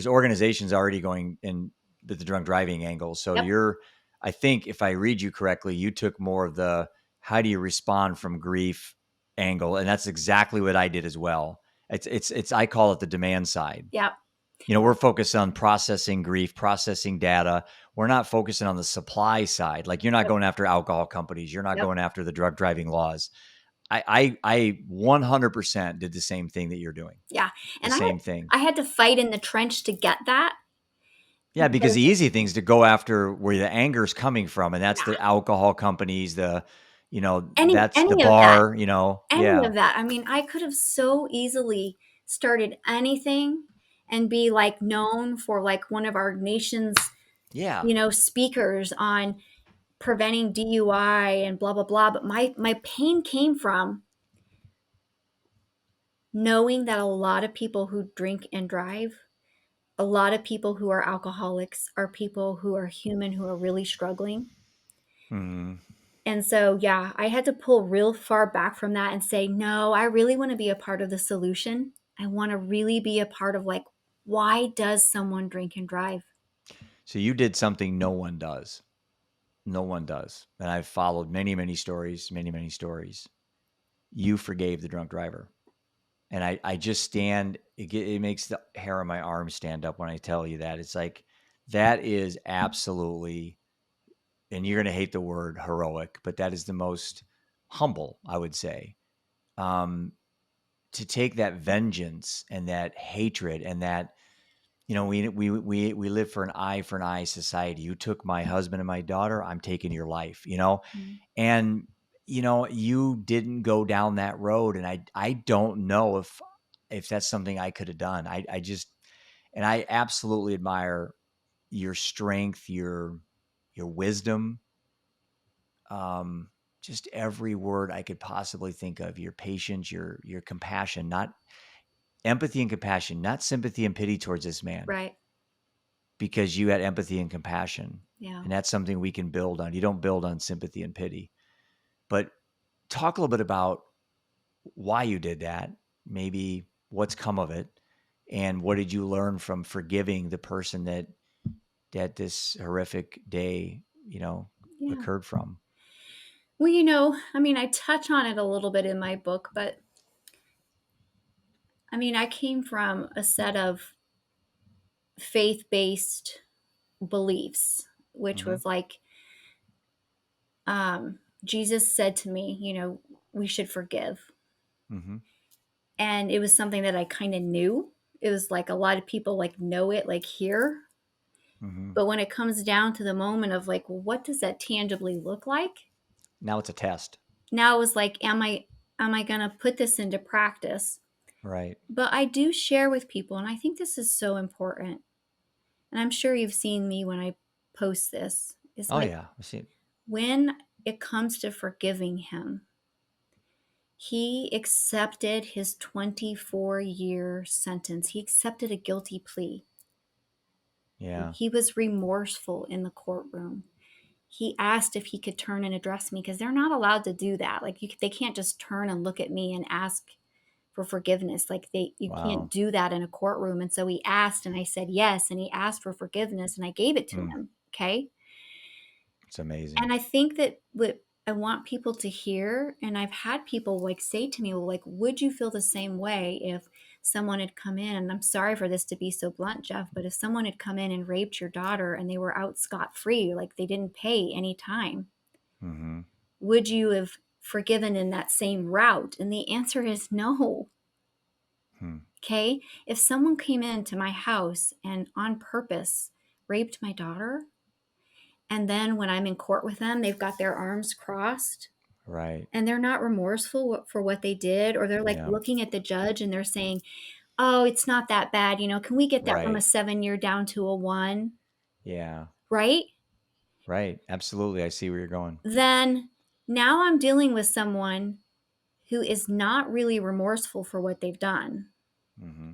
organizations already going in the drunk driving angle. So Yep. I think if I read you correctly, you took more of the how do you respond from grief angle, and that's exactly what I did as well. It's I call it the demand side. Yep. We're focused on processing grief, processing data. We're not focusing on the supply side. Like, you're not Yep. going after alcohol companies. You're not Yep. going after the drug driving laws. I 100% did the same thing that you're doing. Yeah. The And same thing. I had to fight in the trench to get that. Yeah, because Because the easy thing's to go after where the anger's coming from, and that's yeah, the alcohol companies, that's the any of that. bar, Any Yeah. of that. I mean, I could have so easily started anything and be like known for like one of our nation's, Yeah. speakers on preventing DUI and blah blah blah. But my pain came from knowing that a lot of people who drink and drive, a lot of people who are alcoholics are people who are human who are really struggling. Mhm. And so, yeah, I had to pull real far back from that and say, no, I really want to be a part of the solution. I want to really be a part of like, why does someone drink and drive? So you did something no one does. No one does. And I've followed many, many stories, many, many stories. You forgave the drunk driver. And I just stand, it makes the hair on my arm stand up when I tell you that. It's like, that is absolutely, and you're going to hate the word heroic, but that is the most humble, I would say. Um, to take that vengeance and that hatred and that, we live for an eye society. You took my husband and my daughter, I'm taking your life, Mm. and you didn't go down that road, and I don't know if that's something I could have done. I just, and I absolutely admire your strength, your wisdom, um, just every word I could possibly think of. Your patience, your compassion, not empathy and compassion, not sympathy and pity towards this man, Right. because you had empathy and compassion, Yeah. and that's something we can build on. You don't build on sympathy and pity, but talk a little bit about why you did that, maybe what's come of it, and what did you learn from forgiving the person that this horrific day, Yeah. occurred from. Well, I mean, I touch on it a little bit in my book, but I mean, I came from a set of faith based beliefs, which Mm-hmm. was like, Jesus said to me, we should forgive. Mm-hmm. And it was something that I kind of knew. It was like a lot of people like know it, like here. Mm-hmm. But when it comes down to the moment of like, well, what does that tangibly look like? Now it's a test. Now it was like, am I going to put this into practice? Right. But I do share with people, and I think this is so important. And I'm sure you've seen me when I post this. Is Oh like yeah, I see it. when it comes to forgiving him, he accepted his 24-year sentence. He accepted a guilty plea. Yeah. He was remorseful in the courtroom. He asked if he could turn and address me because they're not allowed to do that. Like they can't just turn and look at me and ask for forgiveness. Like you can't Wow. do that in a courtroom. And so he asked, and I said yes, and he asked for forgiveness, and I gave it to Mm, him. Okay. it's amazing. And I think that what I want people to hear, and I've had people like say to me, well, like, would you feel the same way if someone had come in? And I'm sorry for this to be so blunt, Jeff, but if someone had come in and raped your daughter and they were out scot free, like they didn't pay any time, Mm-hmm. would you have forgiven in that same route? And the answer is no. Hmm. Okay. If someone came into my house and on purpose raped my daughter, and then when I'm in court with them, they've got their arms crossed Right. and they're not remorseful for what they did, or they're like Yeah. looking at the judge and they're saying, oh, it's not that bad, can we get that from a Right. 7-year down to a 1? Yeah. Right. Right. Absolutely. I see where you're going. Then now I'm dealing with someone who is not really remorseful for what they've done. Mm-hmm.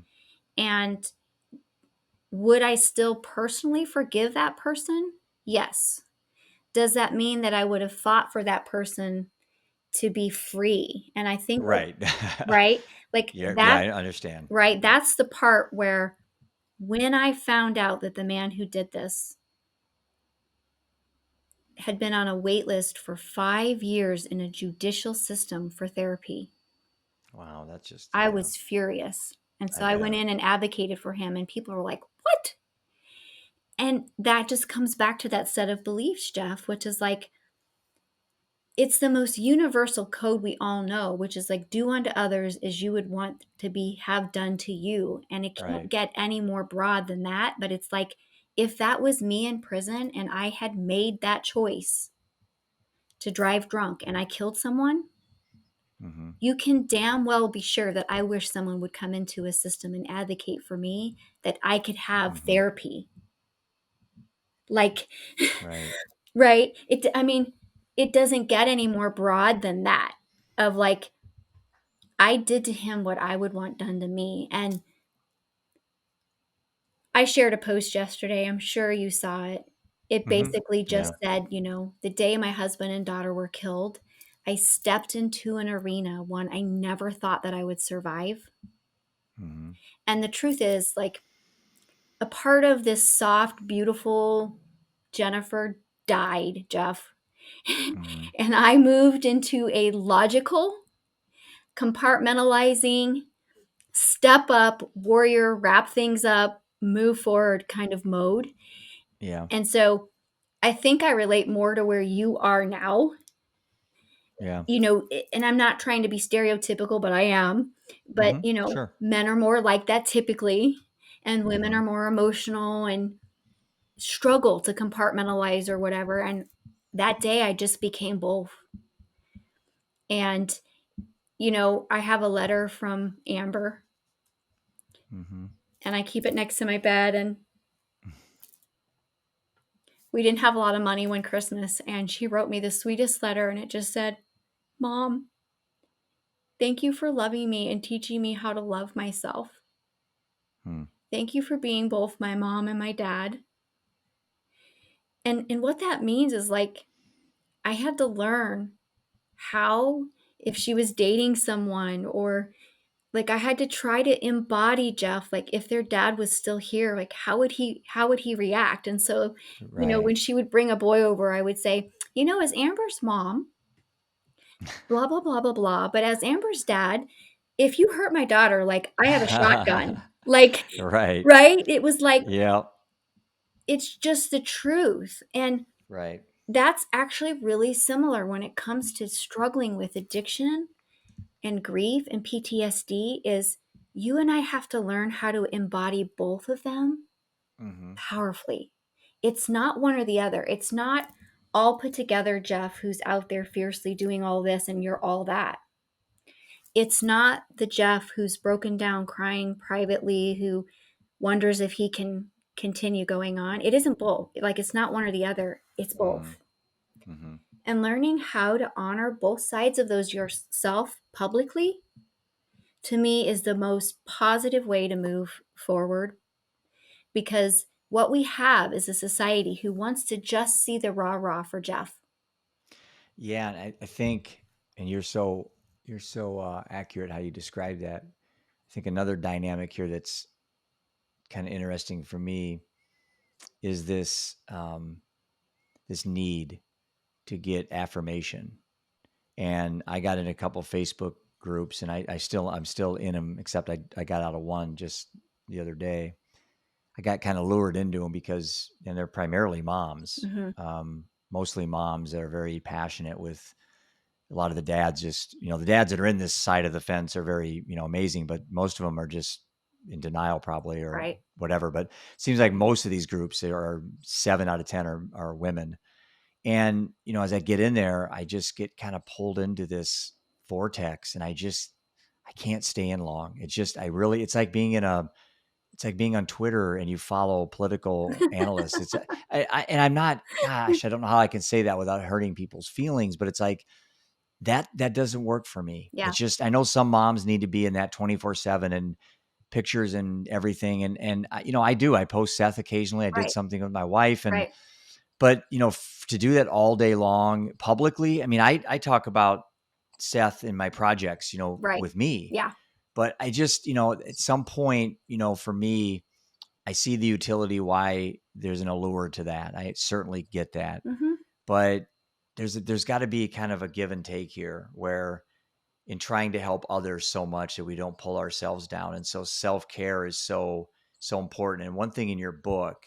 And would I still personally forgive that person? Yes. Does that mean that I would have fought for that person to be free? And I think, like, Right. right, like Yeah. that, I understand. right, that's the part where when I found out that the man who did this had been on a wait list for 5 years in a judicial system for therapy, Wow. That's just, I yeah. was furious. And I so I went bet. in and advocated for him, and people were like, what? And that just comes back to that set of beliefs, Jeff, which is like, it's the most universal code we all know, which is like, do unto others as you would want to be have done to you. And it can't Right. get any more broad than that. But it's like, if that was me in prison and I had made that choice to drive drunk and I killed someone, Mm-hmm. you can damn well be sure that I wish someone would come into a system and advocate for me, that I could have Mm-hmm. therapy. Like, Right. right? I mean, it doesn't get any more broad than that, of like, I did to him what I would want done to me. And I shared a post yesterday. I'm sure you saw it. It Mm-hmm. basically Yeah. just said, the day my husband and daughter were killed, I stepped into an arena, one I never thought that I would survive. Mm-hmm. And the truth is, like, a part of this soft, beautiful Jennifer died, Jeff. Mm-hmm. And I moved into a logical, compartmentalizing, step up, warrior, wrap things up, move forward kind of mode. Yeah. And so I think I relate more to where you are now. Yeah. And I'm not trying to be stereotypical, but I am. But, Mm-hmm. Sure. men are more like that typically, and women Mm-hmm. are more emotional and struggle to compartmentalize or whatever. And that day I just became both. And, I have a letter from Amber, Mm-hmm. and I keep it next to my bed. And we didn't have a lot of money one Christmas, and she wrote me the sweetest letter, and it just said, Mom, thank you for loving me and teaching me how to love myself. Mm-hmm. Thank you for being both my mom and my dad. And what that means is, like, I had to learn how, if she was dating someone, or like, I had to try to embody Jeff, like, if their dad was still here, like, how would he react? And so, Right. when she would bring a boy over, I would say, as Amber's mom, blah blah blah blah blah, but as Amber's dad, if you hurt my daughter, like, I have a shotgun. Like, Right. right? It was like, Yeah. it's just the truth. And Right. that's actually really similar when it comes to struggling with addiction and grief and PTSD. Is you and I have to learn how to embody both of them Mm-hmm. powerfully. It's not one or the other. It's not all put together Jeff who's out there fiercely doing all this and you're all that. It's not the Jeff who's broken down crying privately, who wonders if he can continue going on. It isn't both. Like, it's not one or the other. It's Mm-hmm. both. Mm-hmm. And learning how to honor both sides of those yourself publicly, to me, is the most positive way to move forward, because what we have is a society who wants to just see the rah rah for Jeff. Yeah, and I think, and you're so accurate how you describe that. I think another dynamic here that's kind of interesting for me is this need to get affirmation. And I got in a couple Facebook groups, and I'm still in them, except I got out of one just the other day. I got kind of lured into them because, and they're primarily moms, Mm-hmm. mostly moms that are very passionate with a lot of the dads. Just, the dads that are in this side of the fence are very, amazing, but most of them are just in denial probably, or Right. whatever. But it seems like most of these groups, there are 7 out of 10 are women. And, as I get in there, I just get kind of pulled into this vortex, and I can't stay in long. It's like being on Twitter and you follow political analysts. And I'm not, gosh, I don't know how I can say that without hurting people's feelings, but it's like that doesn't work for me. Yeah. It's just, I know some moms need to be in that 24/7 and pictures and everything. I post Seth occasionally. I did Right. something with my wife, Right. but to do that all day long publicly, I mean, I talk about Seth in my projects, Right. with me, Yeah. but I just, at some point, for me, I see the utility why there's an allure to that. I certainly get that, Mm-hmm. but there's got to be kind of a give and take here, where in trying to help others so much that we don't pull ourselves down. And so self-care is so important. And one thing in your book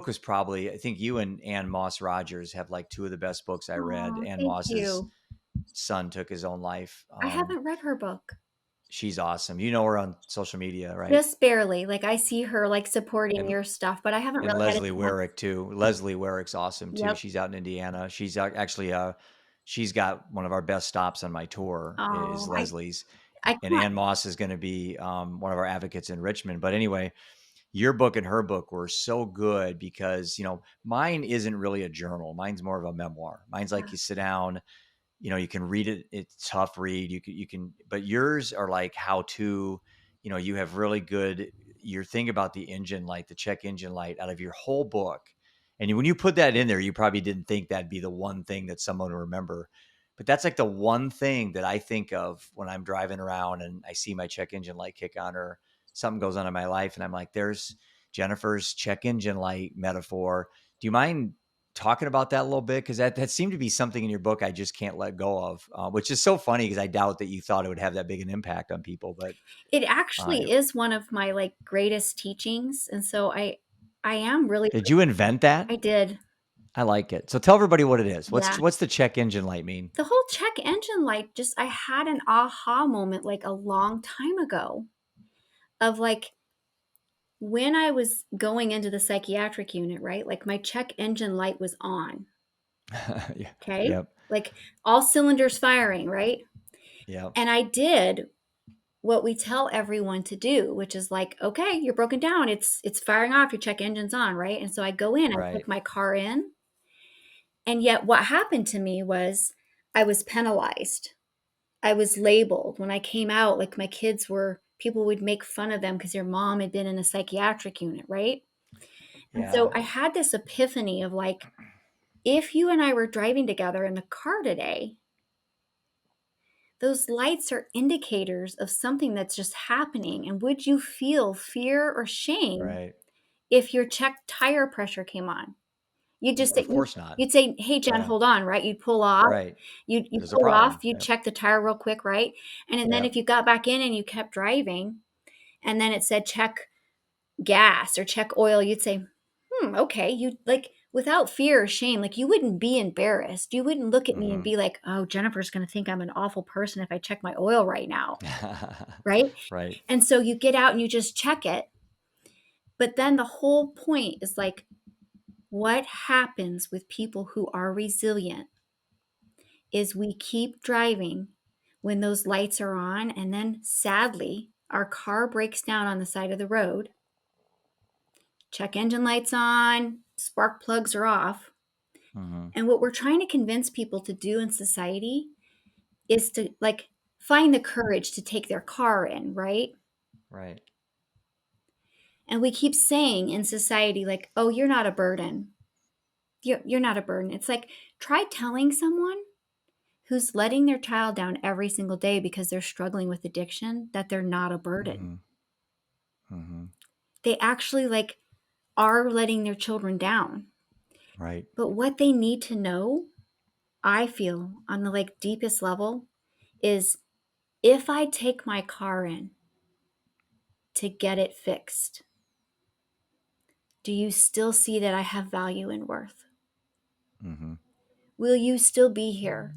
was probably, I think you and Ann Moss Rogers have like two of the best books I read. Oh, Ann thank Moss's you. son took his own life. I haven't read her book. She's awesome. You know her on social media, right? Just barely. Like, I see her, like, supporting And your stuff, but I haven't and really had a Leslie chance. Warwick too. Leslie Warwick's awesome too. Yep. She's out in Indiana. She's actually she's got one of our best stops on my tour is Oh, Leslie's, I and can't. Ann Moss is going to be one of our advocates in Richmond. But anyway, your book and her book were so good because mine isn't really a journal. Mine's more of a memoir. Mine's like you sit down, you can read it. It's a tough read. You can, but yours are like how to, you have really good, your thing about the engine light, the check engine light out of your whole book. And when you put that in there, you probably didn't think that'd be the one thing that someone would remember. But that's like the one thing that I think of when I'm driving around and I see my check engine light kick on or something goes on in my life. And I'm like, there's Jennifer's check engine light metaphor. Do you mind talking about that a little bit? Because that seemed to be something in your book I just can't let go of, which is so funny because I doubt that you thought it would have that big an impact on people. But It actually is one of my, like, greatest teachings, and so I am really. did you invent that? I did. I like it. So tell everybody what it is. Yeah. What's the check engine light mean? The whole check engine light, just I had an aha moment, like, a long time ago of, like, when I was going into the psychiatric unit, right? Like, my check engine light was on, Yeah. okay? Yep. Like, all cylinders firing, right? Yep. And I did what we tell everyone to do, which is like, okay, you're broken down. It's firing off. Your check engine's on, right? And so I go in, I Right. took my car in, and yet what happened to me was I was penalized. I was labeled when I came out. Like, my kids were, people would make fun of them because their mom had been in a psychiatric unit, right? And so Yeah. I had this epiphany of like, if you and I were driving together in the car today, those lights are indicators of something that's just happening. And would you feel fear or shame Right. if your check tire pressure came on? You'd just say, Of course not. you'd say, hey, Jen, Yeah. hold on, right? You'd pull off, Right. you'd There's a pull off, problem. you'd Yep. check the tire real quick, right? And then Yep. if you got back in and you kept driving, and then it said check gas or check oil, you'd say, okay. You like, without fear or shame, like, you wouldn't be embarrassed. You wouldn't look at me and Mm-hmm. be like, oh, Jennifer's going to think I'm an awful person if I check my oil right now. Right. Right. And so you get out and you just check it. But then the whole point is like, what happens with people who are resilient is we keep driving when those lights are on. And then sadly, our car breaks down on the side of the road. Check engine lights on, spark plugs are off. Mm-hmm. And what we're trying to convince people to do in society is to, like, find the courage to take their car in, right? Right. And we keep saying in society, like, oh, you're not a burden. You're not a burden. It's like, try telling someone who's letting their child down every single day because they're struggling with addiction that they're not a burden. Mm-hmm. Mm-hmm. They actually, like, are letting their children down. Right. But what they need to know, I feel, on the, like, deepest level, is if I take my car in to get it fixed, do you still see that I have value and worth? Mm-hmm. Will you still be here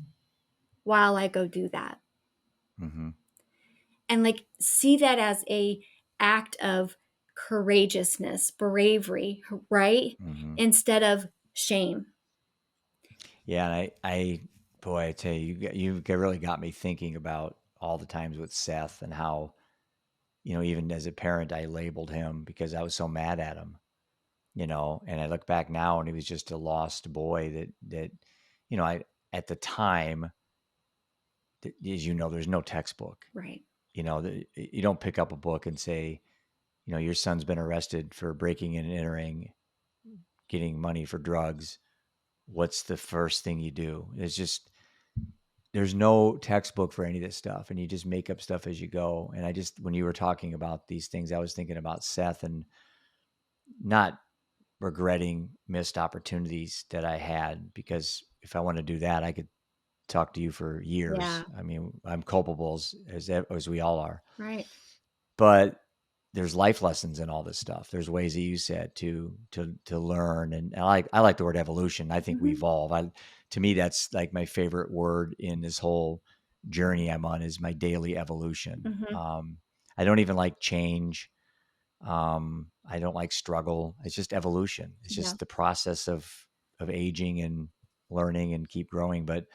while I go do that? Mm-hmm. And, like, see that as a act of courageousness, bravery, right? Mm-hmm. Instead of shame. Yeah, and boy, I tell you, really got me thinking about all the times with Seth and how, even as a parent, I labeled him because I was so mad at him, and I look back now and he was just a lost boy I, at the time, as there's no textbook, Right. you don't pick up a book and say, your son's been arrested for breaking in and entering, getting money for drugs. What's the first thing you do? It's just, there's no textbook for any of this stuff, and you just make up stuff as you go. And when you were talking about these things, I was thinking about Seth and not regretting missed opportunities that I had, because if I want to do that, I could talked to you for years. Yeah. I mean, I'm culpable as we all are. Right. But there's life lessons in all this stuff. There's ways that you said to learn, and I like the word evolution. I think we Hmm. evolve. To me, that's like my favorite word in this whole journey I'm on is my daily evolution. Hmm. I don't even like change. I don't like struggle. It's just evolution. It's Yeah. just the process of aging and learning and keep growing. But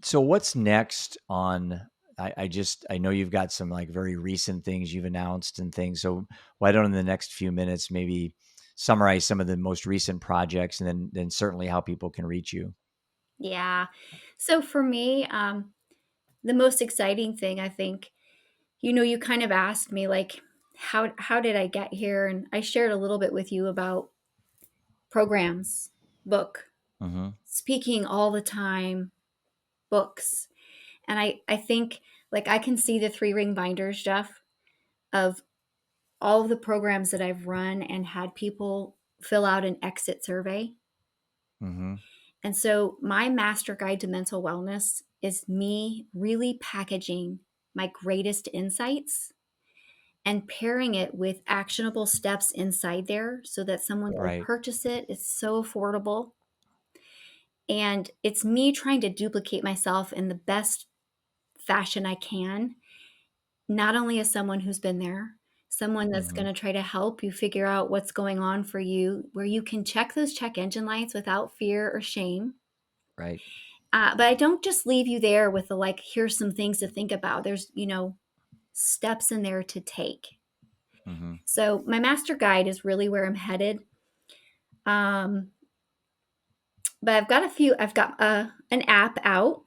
so what's next on? I know you've got some like very recent things you've announced and things. So why don't in the next few minutes maybe summarize some of the most recent projects and then certainly how people can reach you. Yeah. So for me, the most exciting thing, I think, you kind of asked me like, how did I get here? And I shared a little bit with you about programs, book, Mm-hmm. speaking all the time, books. And I think like I can see the 3 ring binders, Jeff, of all of the programs that I've run and had people fill out an exit survey. Mm-hmm. And so my master guide to mental wellness is me really packaging my greatest insights and pairing it with actionable steps inside there so that someone will Right. purchase it. It's so affordable. And it's me trying to duplicate myself in the best fashion I can, not only as someone who's been there, someone that's Mm-hmm. going to try to help you figure out what's going on for you, where you can check those check engine lights without fear or shame. Right. But I don't just leave you there with the like, here's some things to think about. There's, steps in there to take. Mm-hmm. So my master guide is really where I'm headed. Um, but I've got an app out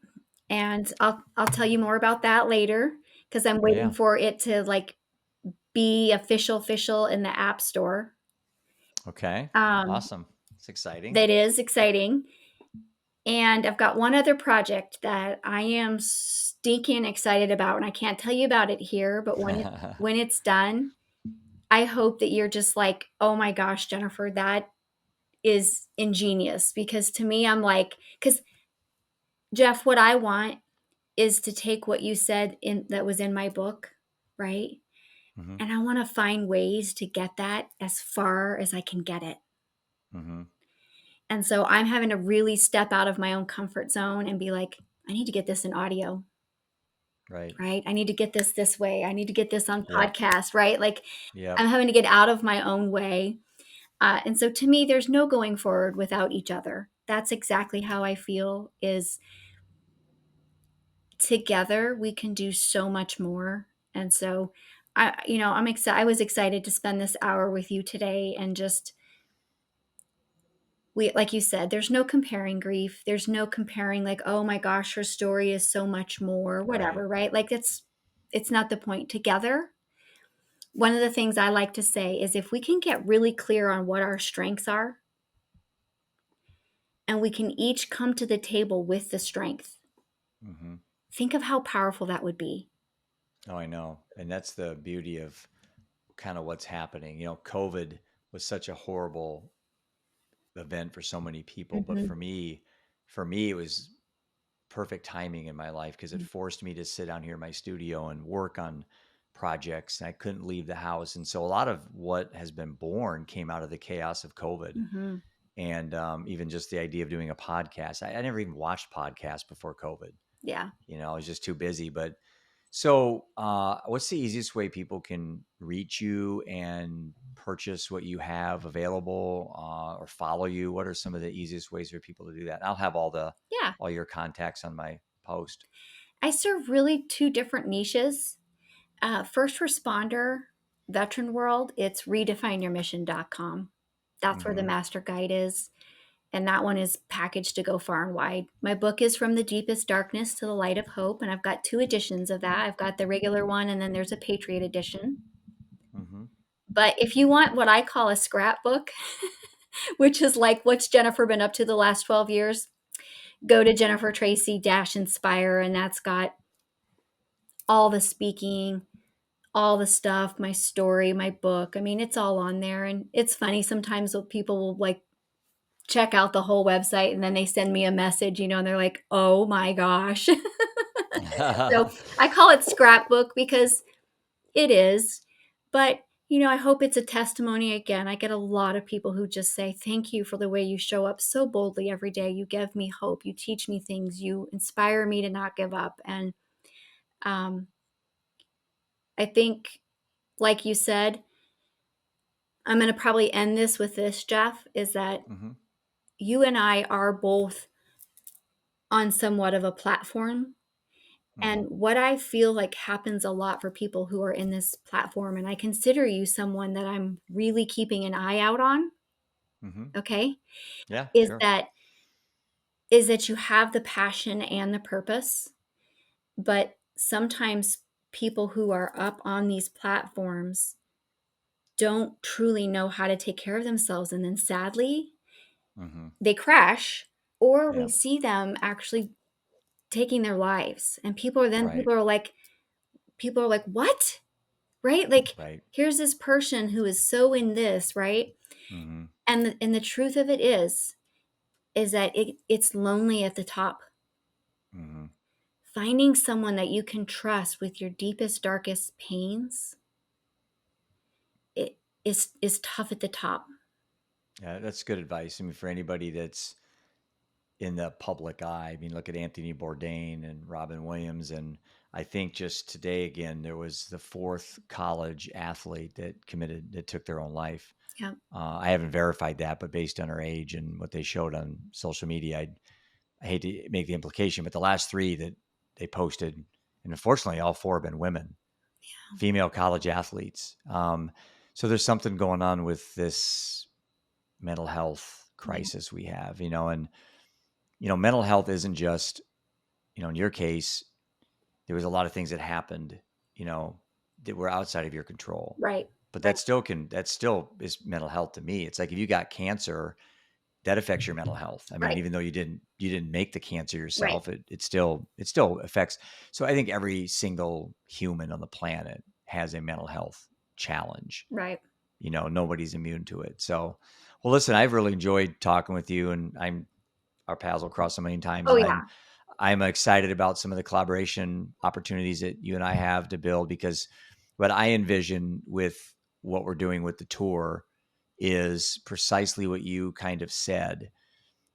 and I'll tell you more about that later because I'm waiting Yeah. for it to like be official in the app store. Okay. Um, Awesome. It's exciting. that is exciting. And I've got one other project that I am stinking excited about, and I can't tell you about it here, but when it's done, I hope that you're just like, oh my gosh, Jennifer, that is ingenious. Because to me, I'm like, because Jeff, what I want is to take what you said in that was in my book, right? Mm-hmm. And I want to find ways to get that as far as I can get it. Mm-hmm. And so I'm having to really step out of my own comfort zone and be like, I need to get this in audio, Right. right? I need to get this way. I need to get this on Yep. podcast, right? Like Yep. I'm having to get out of my own way. And so to me, there's no going forward without each other. That's exactly how I feel is together we can do so much more. And so I'm excited. I was excited to spend this hour with you today and just we like you said, there's no comparing grief. There's no comparing like, oh my gosh, her story is so much more, Right. whatever, right? Like it's not the point. Together, one of the things I like to say is if we can get really clear on what our strengths are and we can each come to the table with the strength, Mm-hmm. think of how powerful that would be. Oh, I know. And that's the beauty of kind of what's happening. COVID was such a horrible event for so many people, but Hmm. for me, it was perfect timing in my life because it forced me to sit down here in my studio and work on projects. And I couldn't leave the house, and so a lot of what has been born came out of the chaos of COVID, Hmm. and even just the idea of doing a podcast. I never even watched podcasts before COVID. Yeah. I was just too busy. But so, what's the easiest way people can reach you and purchase what you have available, or follow you? What are some of the easiest ways for people to do that? I'll have Yeah. all your contacts on my post. I serve really 2 different niches. First responder, veteran world, it's redefineyourmission.com. That's where the Mm-hmm. master guide is. And that one is packaged to go far and wide. My book is From the Deepest Darkness to the Light of Hope, and I've got 2 editions of that. I've got the regular one, and then there's a Patriot edition. Mm-hmm. But if you want what I call a scrapbook, which is like what's Jennifer been up to the last 12 years, go to Jennifer Tracy Inspire, and that's got all the speaking, all the stuff, my story, my book. I mean, it's all on there. And it's funny sometimes people will like check out the whole website, and then they send me a message, and they're like, "Oh my gosh." So I call it scrapbook because it is. But, I hope it's a testimony again. I get a lot of people who just say, "Thank you for the way you show up so boldly every day. You give me hope. You teach me things. You inspire me to not give up." And um, I think, like you said, I'm going to probably end this with this, Jeff, is that Mhm, you and I are both on somewhat of a platform. mhm, And what I feel like happens a lot for people who are in this platform, and I consider you someone that I'm really keeping an eye out on, mhm. okay, Yeah, is sure. that is that you have the passion and the purpose, but sometimes people who are up on these platforms don't truly know how to take care of themselves, and then sadly, Mhm. they crash, or we Yeah, see them actually taking their lives, and right, people are like, "What?" Right? Like, right. here's this person who is so in this, right? Mhm, And the truth of it is that it's lonely at the top. mhm. Finding someone that you can trust with your deepest, darkest pains, it is tough at the top. Yeah, that's good advice. I mean, for anybody that's in the public eye. I mean, look at Anthony Bourdain and Robin Williams. And I think just today, again, there was the fourth college athlete that took their own life. Yeah. I haven't verified that, but based on her age and what they showed on social media, I hate to make the implication, but the last three that they posted, and unfortunately, all four have been women, female college athletes. So there's something going on with this mental health Yeah. crisis we have, and mental health isn't just, in your case, there was a lot of things that happened, you know, that were outside of your control. Right. But Right. that still is mental health to me. It's like if you got cancer, that affects your mental health. I mean, Right. even though you didn't make the cancer Right. yourself, it still affects. So I think every single human on the planet has a mental health challenge. Right. Nobody's immune to it. So, well, listen, I've really enjoyed talking with you, and our paths will cross so many times, Oh, and yeah. I'm excited about some of the collaboration opportunities that you and I have to build, because what I envision with what we're doing with the tour is precisely what you kind of said.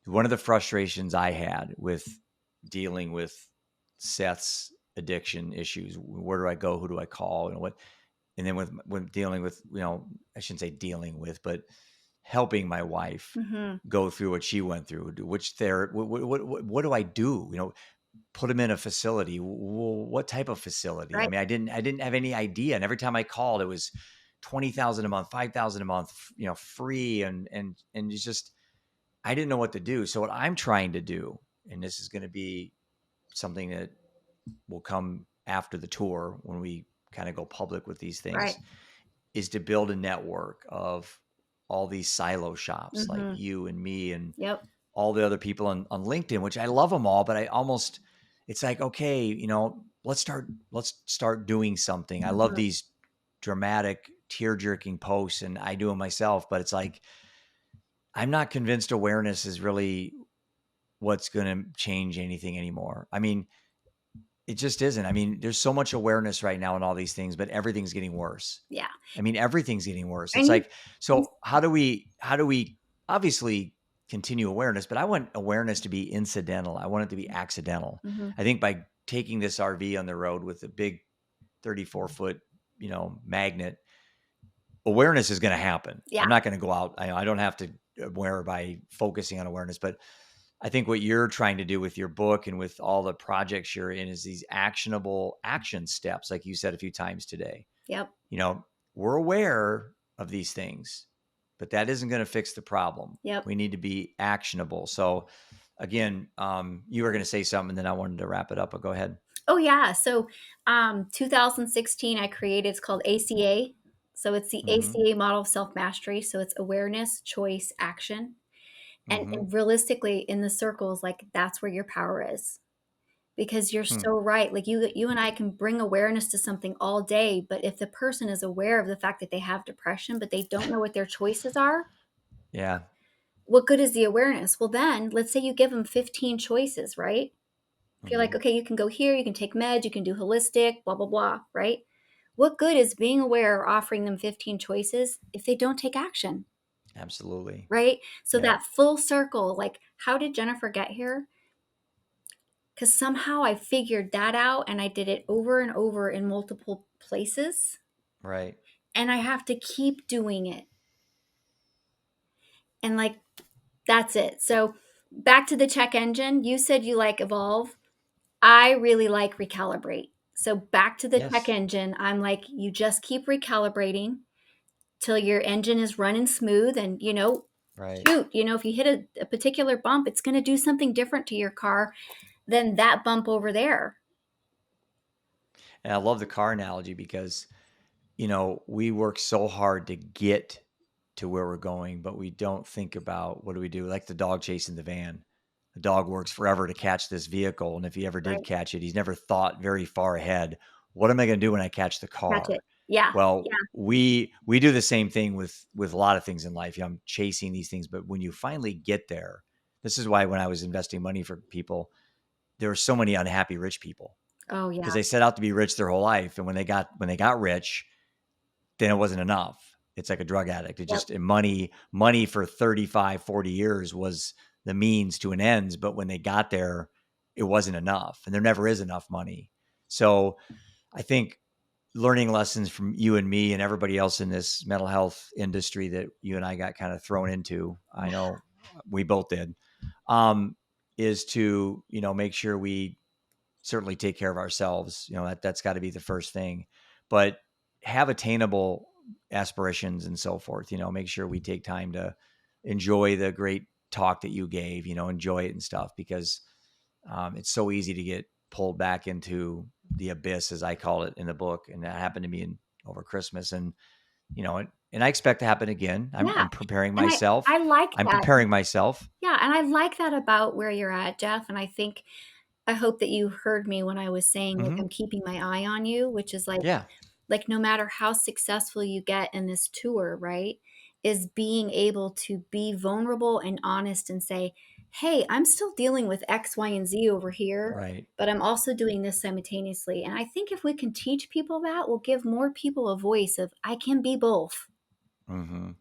One of the frustrations I had with dealing with Seth's addiction issues, where do I go? Who do I call? And then with when dealing with, I shouldn't say dealing with, but helping my wife Mhm. go through what she went through, what do I do? Put him in a facility. Well, what type of facility? I Right. mean, I didn't have any idea. And every time I called, it was 20,000 a month, 5,000 a month, free. And it's just, I didn't know what to do. So what I'm trying to do, and this is going to be something that will come after the tour when we kind of go public with these Right. things, is to build a network of all these silo shops like Mhm. you and me and Yep. all the other people on LinkedIn, which I love them all, but it's like, okay, let's start doing something. I love Mhm. these dramatic, tear jerking posts, and I do them myself, but it's like, I'm not convinced awareness is really what's going to change anything anymore. I mean, it just isn't. I mean, there's so much awareness right now in all these things, but everything's getting worse. Yeah. I mean, everything's getting worse. It's And like, so how do we obviously continue awareness, but I want awareness to be incidental. I want it to be accidental. Mhm. I think by taking this RV on the road with a big 34-foot, magnet, awareness is going to happen. Yeah. I'm not going to go out. I don't have to aware by focusing on awareness, but I think what you're trying to do with your book and with all the projects you're in is these actionable action steps, like you said a few times today. Yep. you know, we're aware of these things, but that isn't going to fix the problem. Yep. We need to be actionable. So, again, you were going to say something, and then I wanted to wrap it up. But go ahead. Oh, yeah. So, 2016, I created, it's called ACA. So it's the Mm-hmm. ACA Model Self-Mastery. So it's awareness, choice, action. Mm-hmm. And realistically, in the circles, like, that's where your power is. Because you're Hmm. so right. Like, you and I can bring awareness to something all day, but if the person is aware of the fact that they have depression, but they don't know what their choices are, Yeah. what good is the awareness? Well, then let's say you give them 15 choices, right? If you're like, Mhm. okay, you can go here, you can take meds, you can do holistic, blah, blah, blah, right? What good is being aware or offering them 15 choices if they don't take action, Absolutely. right? So Yeah. that full circle, like, how did Jennifer get here? Because somehow I figured that out and I did it over and over in multiple places. Right. And I have to keep doing it. And like, that's it. So back to the check engine, you said you like evolve. I really like recalibrate. So back to the check Yes. engine, I'm like, you just keep recalibrating till your engine is running smooth. And, Right. shoot, if you hit a particular bump, it's going to do something different to your car than that bump over there. And I love the car analogy because, we work so hard to get to where we're going, but we don't think about what do we do? Like the dog chasing the van. The dog works forever to catch this vehicle. And if he ever did Right. catch it, he's never thought very far ahead. What am I going to do when I catch the Catch car? it. Yeah. Well, Yeah. we do the same thing with a lot of things in life. I'm chasing these things, but when you finally get there, this is why when I was investing money for people, there were so many unhappy rich people Oh, yeah. because they set out to be rich their whole life, and when they got rich, then it wasn't enough. It's like a drug addict. It Yep. just money for 35, 40 years was the means to an end, but when they got there, it wasn't enough, and there never is enough money. So I think learning lessons from you and me and everybody else in this mental health industry that you and I got kind of thrown into, I know we both did, um, is to, make sure we certainly take care of ourselves. That's got to be the first thing, but have attainable aspirations and so forth. Make sure we take time to enjoy the great talk that you gave. Enjoy it and stuff because it's so easy to get pulled back into the abyss, as I call it in the book, and that happened to me over Christmas, and and I expect to happen again. I'm, Yeah. I'm preparing And myself. I like I'm that. preparing myself. Yeah. And I like that about where you're at, Jeff. And I hope that you heard me when I was saying, like, Hmm. I'm keeping my eye on you, which is Yeah. like no matter how successful you get in this tour, right, is being able to be vulnerable and honest and say, hey, I'm still dealing with X, Y, and Z over here, Right. but I'm also doing this simultaneously. And I think if we can teach people that, we'll give more people a voice of I can be both. Hmm.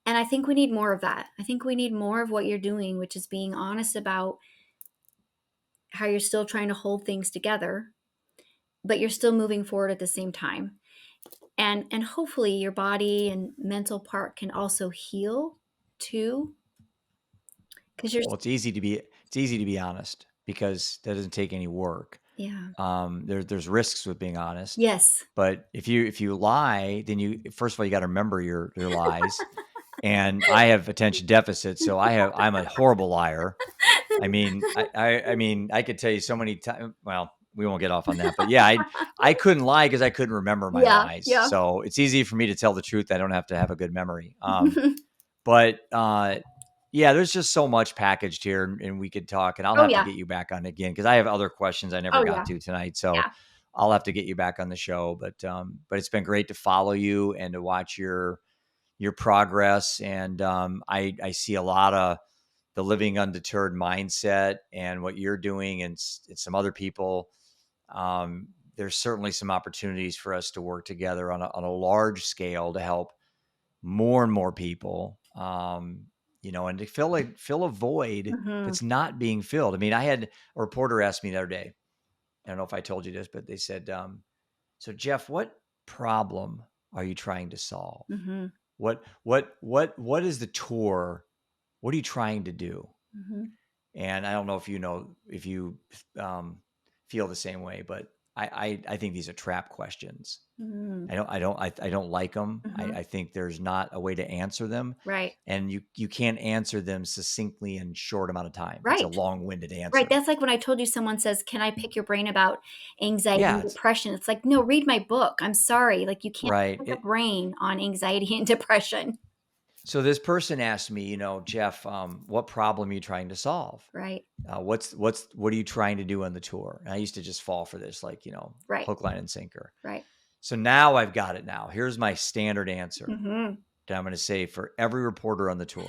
And I think we need more of that. I think we need more of what you're doing, which is being honest about how you're still trying to hold things together, but you're still moving forward at the same time. And hopefully your body and mental part can also heal too, because you're Well, it's easy to be honest because that doesn't take any work. yeah. There's risks with being honest, Yes. but if you lie, then you first of all you got to remember your lies. And I have attention deficit, so I'm a horrible liar. I mean, I could tell you so many times. Well, we won't get off on that, but yeah, I couldn't lie because I couldn't remember my Yeah, lies. yeah. So it's easy for me to tell the truth. I don't have to have a good memory. But yeah, there's just so much packaged here, and we could talk. And I'll Oh, have to yeah. get you back on again because I have other questions I never Oh, got yeah. to tonight. So Yeah. I'll have to get you back on the show. But it's been great to follow you and to watch your progress. And I see a lot of the living undeterred mindset and what you're doing and some other people. There's certainly some opportunities for us to work together on a large scale to help more and more people, and to fill a void Mhm. that's not being filled. I mean, I had a reporter ask me the other day, I don't know if I told you this, but they said, so Jeff, what problem are you trying to solve? Mhm. What is the tour? What are you trying to do? Mhm. And I don't know if you um, feel the same way, but I think these are trap questions. Mhm. I don't like them. I, Mhm. I think there's not a way to answer them, Right. and you can't answer them succinctly in short amount of time. It's a Right. long-winded Right. answer. That's like when I told you someone says, "Can I pick your brain about anxiety Yeah, and it's depression?" It's like, "No, read my book. I'm sorry. Like you can't right. pick a brain on anxiety and depression." So this person asked me, Jeff, what problem are you trying to solve? Right. What are you trying to do on the tour? And I used to just fall for this, like, Right. hook, line, and sinker. Right. So now I've got it now. Here's my standard answer Mhm. that I'm going to say for every reporter on the tour.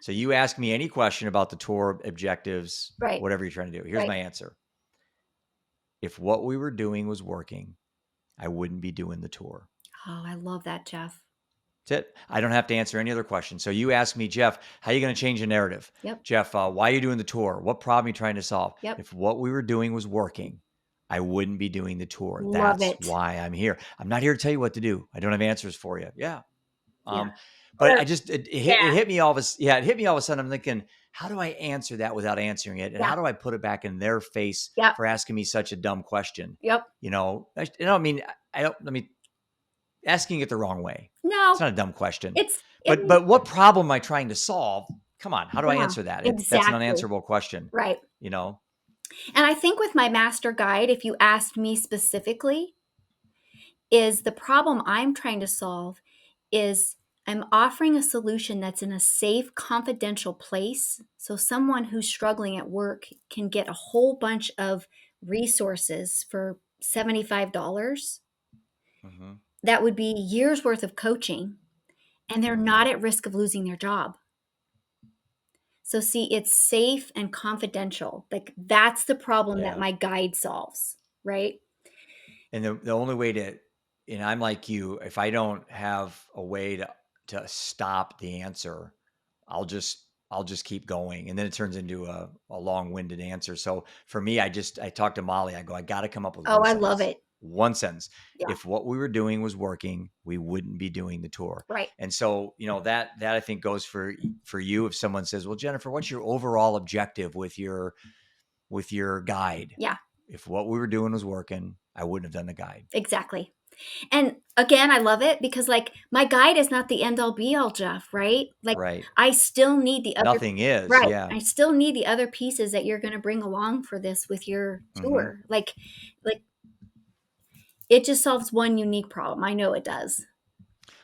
So So you ask me any question about the tour objectives, Right. whatever you're trying to do. Here's Right. my answer. If what we were doing was working, I wouldn't be doing the tour. Oh, I love that, Jeff. That's it. I don't have to answer any other questions. So you ask me, Jeff, how are you going to change the narrative? Yep. Jeff, why are you doing the tour? What problem are you trying to solve? Yep. If what we were doing was working, I wouldn't be doing the tour. Love That's it. why I'm here. I'm not here to tell you what to do. I don't have answers for you. Yeah. Yeah. But I just, it hit me all of a sudden. I'm thinking, how do I answer that without answering it? And how do I put it back in their face for asking me such a dumb question? Yep. You know, I mean, asking it the wrong way. No, it's not a dumb question. But what problem am I trying to solve? Come on, how do I answer that? Exactly. That's an unanswerable question. Right. You know? And I think with my master guide, if you asked me specifically, is the problem I'm trying to solve is I'm offering a solution that's in a safe, confidential place. So someone who's struggling at work can get a whole bunch of resources for $75. Mm-hmm. That would be years worth of coaching, and they're not at risk of losing their job. So see, it's safe and confidential. Like that's the problem that my guide solves, right? And the only way to, and I'm like you, if I don't have a way to stop the answer, I'll just keep going. And then it turns into a long-winded answer. So for me, I talked to Molly. I go, I got to come up with one sentence. Love it. One sentence. Yeah. If what we were doing was working, we wouldn't be doing the tour. Right. And so, you know, that I think goes for you. If someone says, well, Jennifer, what's your overall objective with your guide? Yeah. If what we were doing was working, I wouldn't have done the guide. Exactly. And again, I love it because like my guide is not the end all be all, Jeff, right? Like I still need the other. Nothing is. Right. Yeah. I still need the other pieces that you're going to bring along for this with your tour. Mm-hmm. Like it just solves one unique problem. I know it does.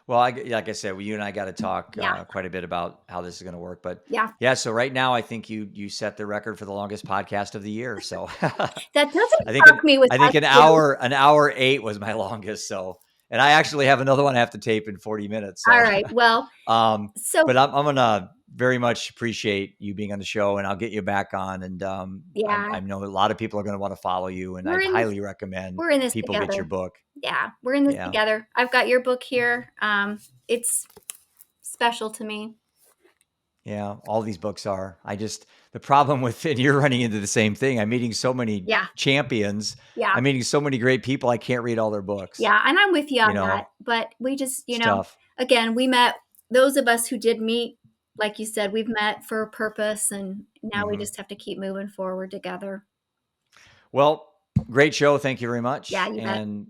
Well, like I said, you and I got to talk quite a bit about how this is going to work. But yeah. So right now, I think you set the record for the longest podcast of the year. So that doesn't shock me. I think an hour 8 was my longest. So, and I actually have another one I have to tape in 40 minutes. So. All right. Well, but I'm gonna very much appreciate you being on the show, and I'll get you back on. And I know a lot of people are going to want to follow you, and I highly recommend people together. Get your book. Yeah, we're in this together. I've got your book here. It's special to me. Yeah, all these books are. The problem with it, you're running into the same thing. I'm meeting so many champions. Yeah. I'm meeting so many great people. I can't read all their books. Yeah, and I'm with you on that. But we just, again, we met, those of us who did meet, like you said, we've met for a purpose, and now we just have to keep moving forward together. Well, great show. Thank you very much. Yeah, you bet. And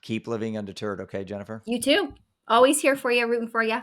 keep living undeterred. Okay, Jennifer? You too. Always here for you, rooting for you.